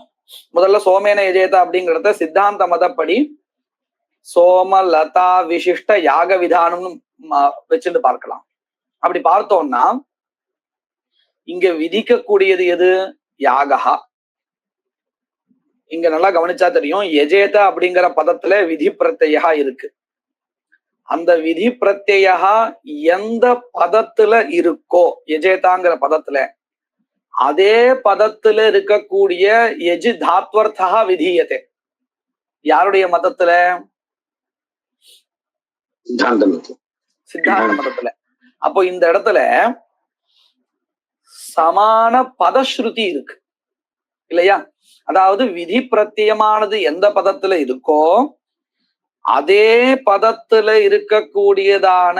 முதல்ல சோமேன யஜேதா அப்படிங்கிறத சித்தாந்த மதப்படி சோம லதா விசிஷ்ட யாக விதானம்னு வச்சுட்டு பார்க்கலாம். அப்படி பார்த்தோம்னா இங்க விதிக்கக்கூடியது எது? யாகா. இங்க நல்லா கவனிச்சா தெரியும், யஜேத அப்படிங்கிற பதத்துல விதி பிரத்யா இருக்கு. அந்த விதி பிரத்யா எந்த பதத்துல இருக்கோ யஜேதாங்கிற பதத்துல, அதே பதத்துல இருக்கக்கூடிய யஜி தாத்வர்த்தா விதீயதே. யாருடைய மதத்துல? சித்தாந்த மதத்துல. அப்போ இந்த இடத்துல சமான பதஸ்ருதி இருக்கு இல்லையா? அதாவது விதி பிரத்தியமானது எந்த பதத்துல இருக்கோ அதே பதத்துல இருக்கக்கூடியதான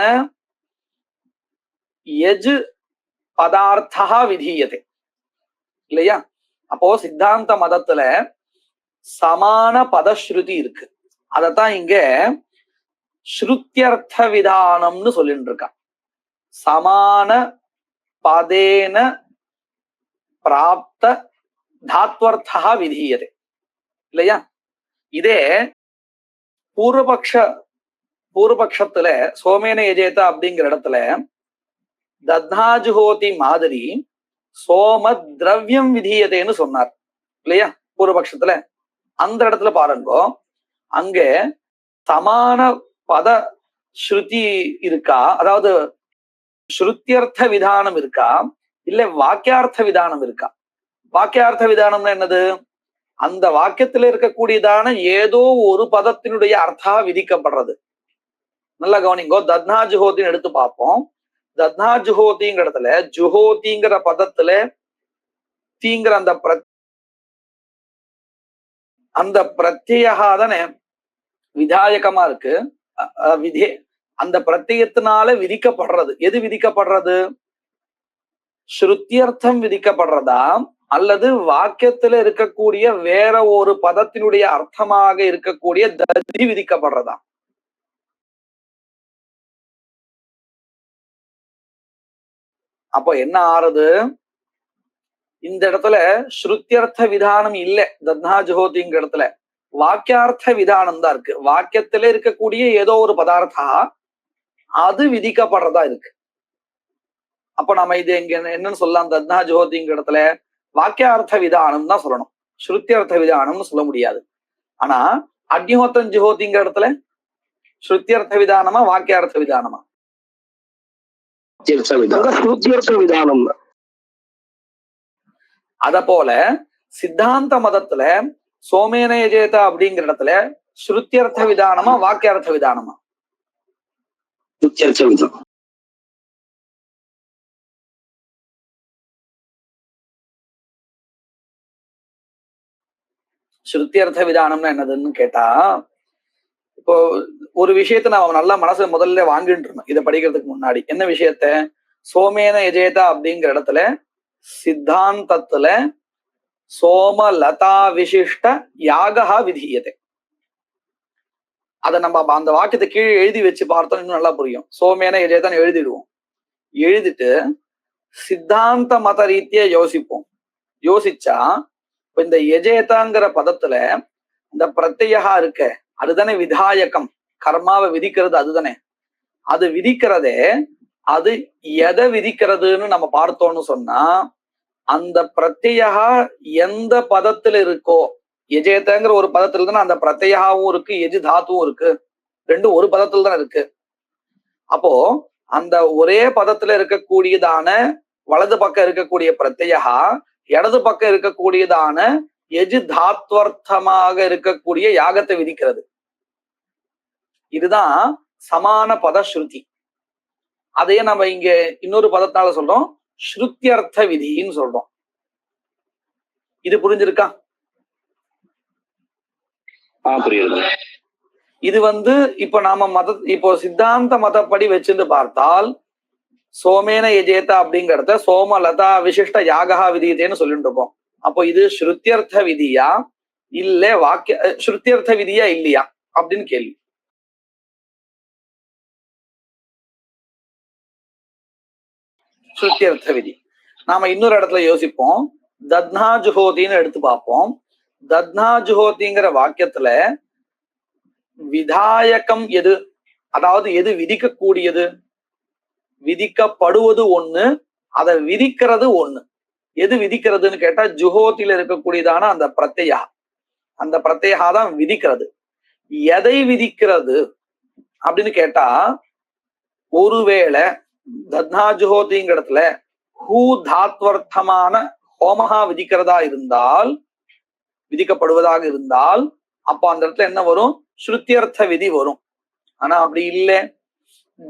யஜ் பதார்த்தா விதீயதே இல்லையா? அப்போ சித்தாந்த மதத்துல சமான பதஸ்ருதி இருக்கு. அதத்தான் இங்க ஸ்ருத்யர்த்த விதானம்னு சொல்லிட்டு இருக்கா. சமான பதேன பிராப்த தாத்வர்த்தா விதீயதே இல்லையா? இதே பூர்வபக்ஷத்துல சோமேன யஜேதா அப்படிங்கிற இடத்துல தத்னாஜுஹோதி மாதிரி சோம திரவியம் விதீயதேன்னு சொன்னார் இல்லையா? பூர்வபக்ஷத்துல அந்த இடத்துல பாருங்க, அங்க சமான பத ஸ்ருதி இருக்கா, அதாவது ஸ்ருத்தியர்த்த விதானம் இருக்கா, இல்ல வாக்கியார்த்த விதானம் இருக்கா? வாக்கியார்த்த விதானம்னா என்னது? அந்த வாக்கியத்துல இருக்கக்கூடியதான ஏதோ ஒரு பதத்தினுடைய அர்த்தா விதிக்கப்படுறது. நல்லா கவனிங்கோ. தத்னா ஜுஹோத்தின்னு எடுத்து பார்ப்போம். தத்னா ஜுஹோதிங்கிற இடத்துல ஜுஹோதிங்கிற பதத்துல தீங்கிற அந்த பிரத்யேகா தானே விதாயகமா இருக்கு. விதே அந்த பிரத்யத்தினால விதிக்கப்படுறது. எது விதிக்கப்படுறது? ஸ்ருத்தியர்த்தம் விதிக்கப்படுறதா, அல்லது வாக்கியத்துல இருக்கக்கூடிய வேற ஒரு பதத்தினுடைய அர்த்தமாக இருக்கக்கூடிய ததி விதிக்கப்படுறதா? அப்போ என்ன ஆறுது? இந்த இடத்துல ஸ்ருத்தியர்த்த விதானம் இல்லை. தத்னா ஜுஹோதிங்கிற இடத்துல வாக்கியார்த்த விதானம் தான் இருக்கு. வாக்கியத்துல இருக்கக்கூடிய ஏதோ ஒரு பதார்த்தா அது விதிக்கப்படுறதா இருக்கு. அப்ப நம்ம இது இங்க என்னன்னு சொல்லலாம்? தத்னா ஜுஹோதிங்கிற இடத்துல வாக்கியார்த்த விதானம் தான் சொல்லணும், ஸ்ருத்தியர்த்த விதானம்னு சொல்ல முடியாது. ஆனா அக்னிஹோத்திரம் ஜுஹோதிங்கிற இடத்துல ஸ்ருத்தியர்த்த விதானமா வாக்கியார்த்த விதானமா? ஸ்ருத்தியர்த்த விதானம். அத போல சித்தாந்த மதத்துல சோமேன யஜேதா அப்படிங்கிற இடத்துல ஸ்ருத்தியர்த்த விதானமா வாக்கியார்த்த விதானமா? ஸ்ருத்தியர்த்த விதானம். ஸ்ருத்தியர்த்த விதானம்னா என்னதுன்னு கேட்டா, இப்போ ஒரு விஷயத்த நம்ம நல்லா மனசு முதல்ல வாங்கிட்டு இருந்தோம் இதை படிக்கிறதுக்கு முன்னாடி. என்ன விஷயத்த? சோமேன யஜேதா அப்படிங்கிற இடத்துல சித்தாந்தத்துல சோம லதா விசிஷ்ட யாகா விதீயத்தை. அதை நம்ம அந்த வாக்கியத்தை கீழே எழுதி வச்சு பார்த்தோம், இன்னும் நல்லா புரியும். சோமேன யஜேதான்னு எழுதிடுவோம். எழுதிட்டு சித்தாந்த மத ரீதியா யோசிப்போம். யோசிச்சா இப்ப இந்த யஜேதாங்கிற பதத்துல இந்த பிரத்யகா இருக்க அதுதானே விதாயகம், கர்மாவை விதிக்கிறது அதுதானே. அது விதிக்கிறதே அது எதை விதிக்கிறதுன்னு நம்ம பார்த்தோம்னு சொன்னா, அந்த பிரத்யகா எந்த பதத்துல இருக்கோ, யஜேதங்கிற ஒரு பதத்துல தானே அந்த பிரத்யகாவும் இருக்கு, எஜு தாத்துவும் இருக்கு, ரெண்டும் ஒரு பதத்துல தான் இருக்கு. அப்போ அந்த ஒரே பதத்துல இருக்கக்கூடியதான வலது பக்கம் இருக்கக்கூடிய பிரத்யகா இடது பக்கம் இருக்கக்கூடியதான எஜு தாத்வர்த்தமாக இருக்கக்கூடிய யாகத்தை விதிக்கிறது. இதுதான் சமான பத ஸ்ருதி. அதையே நம்ம இங்க இன்னொரு பதத்தால சொல்றோம், ஸ்ருத்தியர்த்த விதின்னு சொல்றோம். இது புரிஞ்சிருக்கா? புரியுது. இது இப்ப நாம இப்போ சித்தாந்த மதப்படி வச்சுட்டு பார்த்தால் சோமேன யஜேதா அப்படிங்கறத சோம லதா விசிஷ்ட யாகா விதியத்தைன்னு சொல்லிட்டு இருக்கோம். அப்போ இது ஸ்ருத்தியர்த்த விதியா இல்ல வாக்கிய ஸ்ருத்தியர்த்த விதியா இல்லையா அப்படின்னு கேள்வி. ஸ்ருத்தியர்த்த விதி. நாம இன்னொரு இடத்துல யோசிப்போம். தத்னா ஜுஹோதின்னு எடுத்து பார்ப்போம். தத்னா ஜுஹோதிங்கிற வாக்கியத்துல விதாயகம் எது, அதாவது எது விதிக்கக்கூடியது? விதிக்கப்படுவது ஒண்ணு, அதை விதிக்கிறது ஒண்ணு. எது விதிக்கிறதுன்னு கேட்டா ஜுஹோத்தில இருக்கக்கூடியதான அந்த பிரத்யா, அந்த பிரத்யா தான் விதிக்கிறது. எதை விதிக்கிறது அப்படின்னு கேட்டா, ஒருவேளை தத்னா ஜுஹோதிங்கிற இடத்துல ஹூ தாத்வர்த்தமான ஹோமஹா விதிக்கிறதா இருந்தால், விதிக்கப்படுவதாக இருந்தால், அப்ப அந்த இடத்துல என்ன வரும்? ஸ்ருத்தியர்த்த விதி வரும். ஆனா அப்படி இல்லை.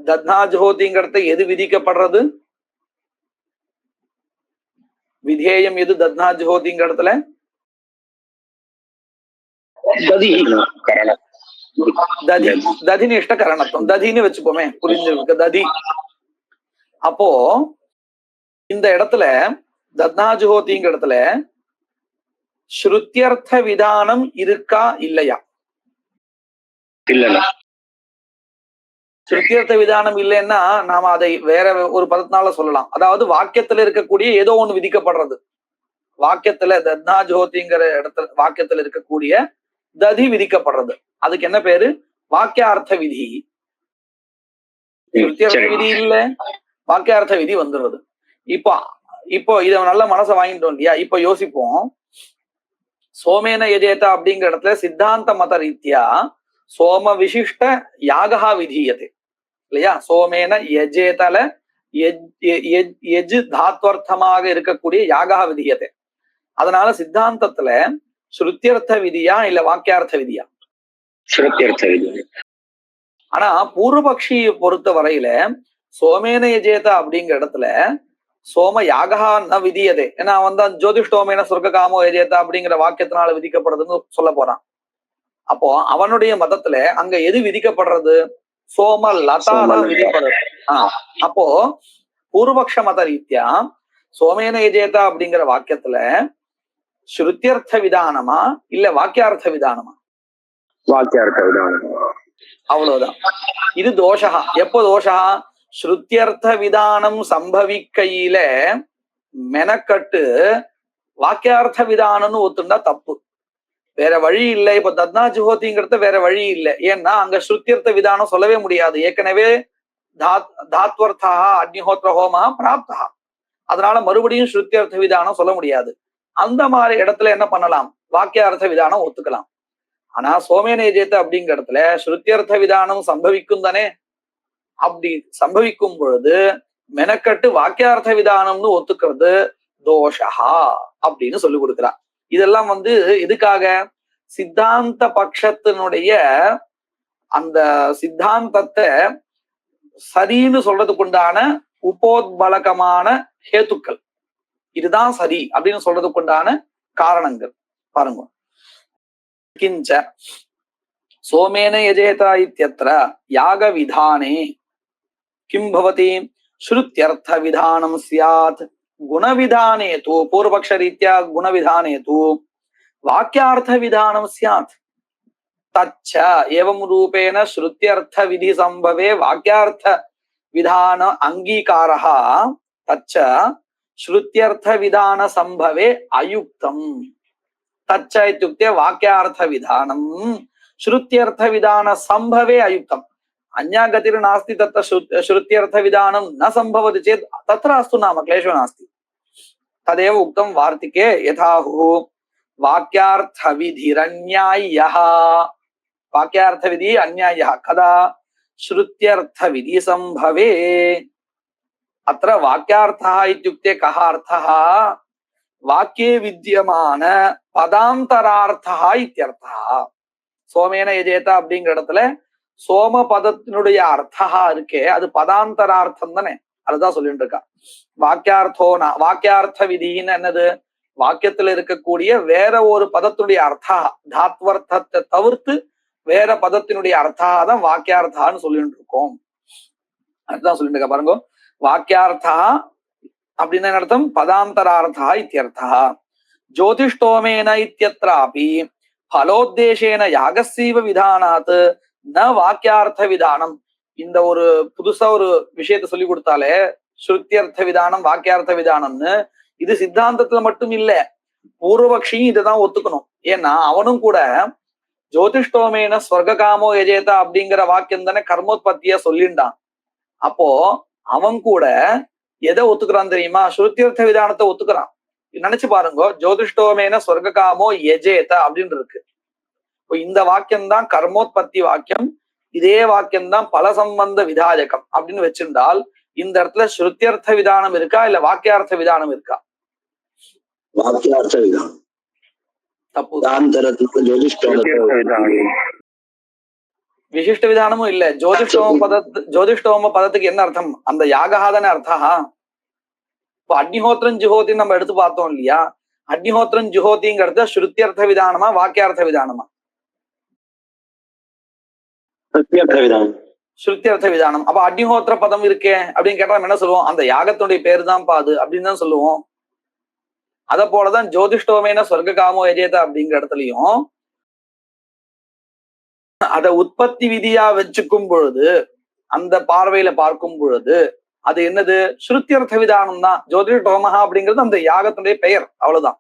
தத்னா ஜுஹோதிங்கிறத எது விதிக்கப்படுறது? விதேயம் எது தத்னா ஜுஹோதிங்கிற இடத்துல? ததினிஷ்ட கரணத்துவம். ததின்னு வச்சுப்போமே, புரிஞ்சிருக்கு? ததி. அப்போ இந்த இடத்துல தத்னா ஜுஹோதிங்கிற இடத்துல ஸ்ருத்தியர்த்த விதானம் இருக்கா இல்லையா? இல்ல. ஸ்ருத்தியர்த்த விதானம் இல்லைன்னா நாம அதை வேற ஒரு பதத்தினால சொல்லலாம். அதாவது வாக்கியத்துல இருக்கக்கூடிய ஏதோ ஒண்ணு விதிக்கப்படுறது. வாக்கியத்துல தத்னா ஜுஹோதிங்கிற இடத்துல வாக்கியத்துல இருக்கக்கூடிய ததி விதிக்கப்படுறது. அதுக்கு என்ன பேரு? வாக்கியார்த்த விதி. ஸ்ருத்தியர்த்த விதி இல்ல, வாக்கியார்த்த விதி வந்துடுறது. இப்போ இத நல்ல மனசை வாங்கிட்டோம் இல்லையா? இப்ப யோசிப்போம். சோமேன யஜேதா அப்படிங்கிற இடத்துல சித்தாந்த மத ரீதியா சோம விசிஷ்ட யாகா விதீயதே இல்லையா? சோமேன யஜேதல எஜ் தாத்வர்த்தமாக இருக்கக்கூடிய யாகா விதீயதே. அதனால சித்தாந்தத்துல ஸ்ருத்தியர்த்த விதியா இல்ல வாக்கியார்த்த விதியா? ஸ்ருத்தியர்த்த விதி. ஆனா பூர்வபக்ஷியை பொறுத்த வரையில சோமேன யஜேத அப்படிங்கிற இடத்துல சோம யாகா ந விதியதே. ஏன்னா அவன் தான் ஜோதிஷ்டோமேன சொர்க்க காமோ யஜேத அப்படிங்கிற வாக்கியத்தினால விதிக்கப்படுறதுன்னு சொல்ல போறான். அப்போ அவனுடைய மதத்துல அங்க எது விதிக்கப்படுறது? சோம லதா தான் விதிப்படுறது. அப்போ பூர்வபக்ஷ மத ரீதியா சோமேன யஜேத அப்படிங்கிற வாக்கியத்துல ஸ்ருத்தியர்த்த விதானமா இல்ல வாக்கியார்த்த விதானமா? வாக்கியார்த்த விதானம். அவ்வளவுதான். இது தோஷா. எப்போ தோஷா? ஸ்ருத்தியர்த்த விதானம் சம்பவிக்கையில மெனக்கட்டு வாக்கியார்த்த விதானம்னு ஒத்துண்டா தப்பு. வேற வழி இல்லை. இப்ப தத்னா ஜுஹோதிங்கிறத வேற வழி இல்லை. ஏன்னா அங்க ஸ்ருத்தியர்த்த விதானம் சொல்லவே முடியாது. ஏற்கனவே தாத்வர்த்தா அக்னிஹோத்திர ஹோமா பிராப்தா. அதனால மறுபடியும் ஸ்ருத்தியர்த்த விதானம் சொல்ல முடியாது. அந்த மாதிரி இடத்துல என்ன பண்ணலாம்? வாக்கியார்த்த விதானம் ஒத்துக்கலாம். ஆனா சோமேன யஜேத அப்படிங்கிற இடத்துல ஸ்ருத்தியர்த்த விதானம் சம்பவிக்கும் தானே. அப்படி சம்பவிக்கும் பொழுது மெனக்கட்டு வாக்கியார்த்த விதானம்னு ஒத்துக்கிறது தோஷா அப்படின்னு சொல்லி கொடுக்குறான். இதெல்லாம் எதுக்காக? சித்தாந்த பட்சத்தினுடைய அந்த சித்தாந்தத்தை சரின்னு சொல்றதுக்கு உண்டான உபோத்பலகமான ஹேத்துக்கள். இதுதான் சரி அப்படின்னு சொல்றதுக்கு உண்டான காரணங்கள் பாருங்க. கிஞ்ச சோமேன யஜேத இத்யத்ர யாக விதானே கிம் பவதி? ஸ்ருத்யர்த்த விதானம் ஸ்யாத். குணவிதானே தூ பூர்வபக்ஷ ரீத்யா குணவிதானே தூ வாக்கியார்த்த விதானம் ஸ்யாத். தச்ச ஏவம் ரூபேண ஸ்ருத்யர்த்த விதி சம்பவே வாக்கியார்த்த விதான அங்கீகாரः தச்ச ஸ்ருத்யர்த்த விதான சம்பவே அயுக்தம். தச்ச இत्युक्ते வாக்கியார்த்த விதானம் ஸ்ருத்யர்த்த விதான சம்பவே அயுக்தம். अन्या गतिर्नास्ति तत्र श्रुत्यर्थ विधानं न संभवति चेत् तत्र अस्तु नाम क्लेशो नास्ति. तदेव उक्तं वार्तिके यथाहुः वाक्यार्थ विधिरन्याय्यः. वाक्यार्थ विधि अन्याय्यः कदा? श्रुत्यर्थ विधि संभवे. अत्र वाक्यार्थः इत्युक्ते कः अर्थः? वाक्ये विद्यमान पदान्तरार्थः इत्यर्थः. சோமேன யஜேத அப்படிங்கிற இடத்துல சோம பதத்தினுடைய அர்த்தா இருக்கே அது பதாந்தரார்த்தம் தானே. அதுதான் சொல்லிட்டு இருக்கா. வாக்கியார்த்த விதின்னு என்னது? வாக்கியத்துல இருக்கக்கூடிய வேற ஒரு பதத்தினுடைய அர்த்தா, தாத்வர்த்தத்தை தவிர்த்து வேற பதத்தினுடைய அர்த்தா தான் வாக்கியார்த்தான்னு சொல்லிட்டு இருக்கோம். அதுதான் சொல்லிட்டு இருக்கா பாருங்க. வாக்கியார்த்தா அப்படின்னு அர்த்தம் பதாந்தரார்த்தா இத்தியர்த்தா. ஜோதிஷ்டோமேன இத்தியத்ராபி பலோத்தேசேன யாகசீவ விதானாத் ந வாக்கியார்த்த விதானம். இந்த ஒரு புதுசா ஒரு விஷயத்த சொல்லி கொடுத்தாலே ஸ்ருத்தியர்த்த விதானம் வாக்கியார்த்த விதானம்னு, இது சித்தாந்தத்துல மட்டும் இல்ல, பூர்வபக்ஷியும் இதைதான் ஒத்துக்கணும். ஏன்னா அவனும் கூட ஜோதிஷ்டோமேன ஸ்வர்க காமோ யஜேதா அப்படிங்கிற வாக்கியம் தானே கர்மோத்பத்தியா சொல்லிண்டான். அப்போ அவன் கூட எதை ஒத்துக்கிறான் தெரியுமா? ஸ்ருத்தியர்த்த விதானத்தை ஒத்துக்கிறான். நினைச்சு பாருங்க, ஜோதிஷ்டோமேன ஸ்வர்க காமோ யஜேத அப்படின்னு இருக்கு. இந்த வாக்கியம் தான் கர்மோத்பத்தி வாக்கியம், இதே வாக்கியம் தான் பல சம்பந்த விதாயகம் அப்படின்னு வச்சிருந்தால் இந்த இடத்துல ஸ்ருத்தியர்த்த விதானம் இருக்கா இல்ல வாக்கியார்த்த விதானம் இருக்கா? வாக்கியார்த்த விதானம். தப்பு. விசிஷ்ட விதானமும் இல்ல. ஜோதிஷ்டோம பதத்துக்கு என்ன அர்த்தம்? அந்த யாகஹாதானே அர்த்தா. இப்போ அக்னிஹோத்திரம் ஜுஹோத்தின்னு நம்ம எடுத்து பார்த்தோம் இல்லையா? அக்னிஹோத்திரம் ஜுஹோத்திங்கிறத ஸ்ருத்தியர்த்த விதானமா வாக்கியார்த்த விதானமா? ஸ்ருத்தியர்த்த விதானம். அப்ப அக்னிஹோத்திர பதம் இருக்கே அப்படின்னு கேட்டா என்ன சொல்லுவோம்? அந்த யாகத்துடைய பேரு தான் பாது அப்படின்னு தான் சொல்லுவோம். அத போலதான் ஜோதிஷ்டோமேன ஸ்வர்க காமோ யஜேத அப்படிங்கிற இடத்துலயும் அத உற்பத்தி விதியா வச்சுக்கும் பொழுது, அந்த பார்வையில பார்க்கும் பொழுது அது என்னது? ஸ்ருத்தியர்த்த விதானம் தான். ஜோதிஷ்டோமஹா அப்படிங்கிறது அந்த யாகத்துடைய பெயர், அவ்வளவுதான்.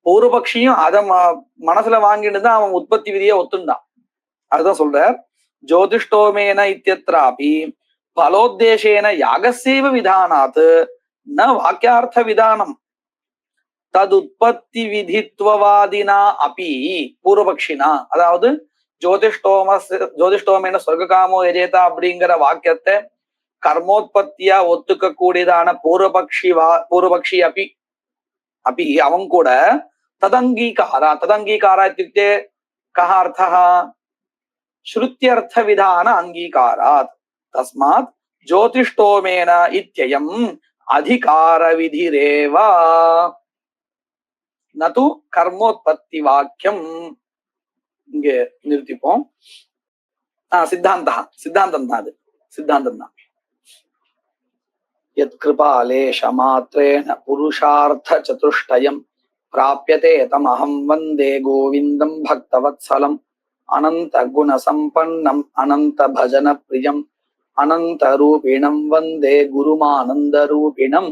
பூர்வபக்ஷியும் அத மனசுல வாங்கிட்டு தான் அவன் உற்பத்தி விதியை ஒத்துண்டான். அதுதான் சொல்ற. ஜோதிஷ்டோமேன இத்தியத்ராபி பலோத்தேசேன யாகசேவ விதானாத் ந வாக்கியார்த்த விதானம் தது உற்பத்தி விதித்வவாதினா அப்பி பூர்வபக்ஷினா. அதாவது ஜோதிஷ்டோமேன சொர்க்ககாமோ எஜேதா அப்படிங்கிற வாக்கியத்தை கர்மோத்பத்தியா ஒத்துக்க கூடியதான பூர்வபக்ஷி அப்பி அவன் கூட ததங்கீகாரா இत्युक्ते கஹ அர்த்தः ஸ்ருத்யர்த்த விதான அங்கீகாராத் தஸ்மாத் ஜோதிஷ்டோமேன இத்யயம் அதிகார விதிரேவா நது கர்மோத்பத்தி வாக்கியம். இங்கே நிறுத்திப்போம். சித்தாந்தம் தான் அது. சித்தாந்தம் தான். யத்கிருபாலேஷமாத்ரேண புருஷார்த்த சதுஷ்டயம் பிராப்யதே தமஹம் வந்தே கோவிந்தம் பக்தவத்சலம் அனந்த குண சம்பன்னம் அனந்த பஜன பிரியம் அனந்த ரூபிணம் வந்தே குருமானந்த ரூபிணம்.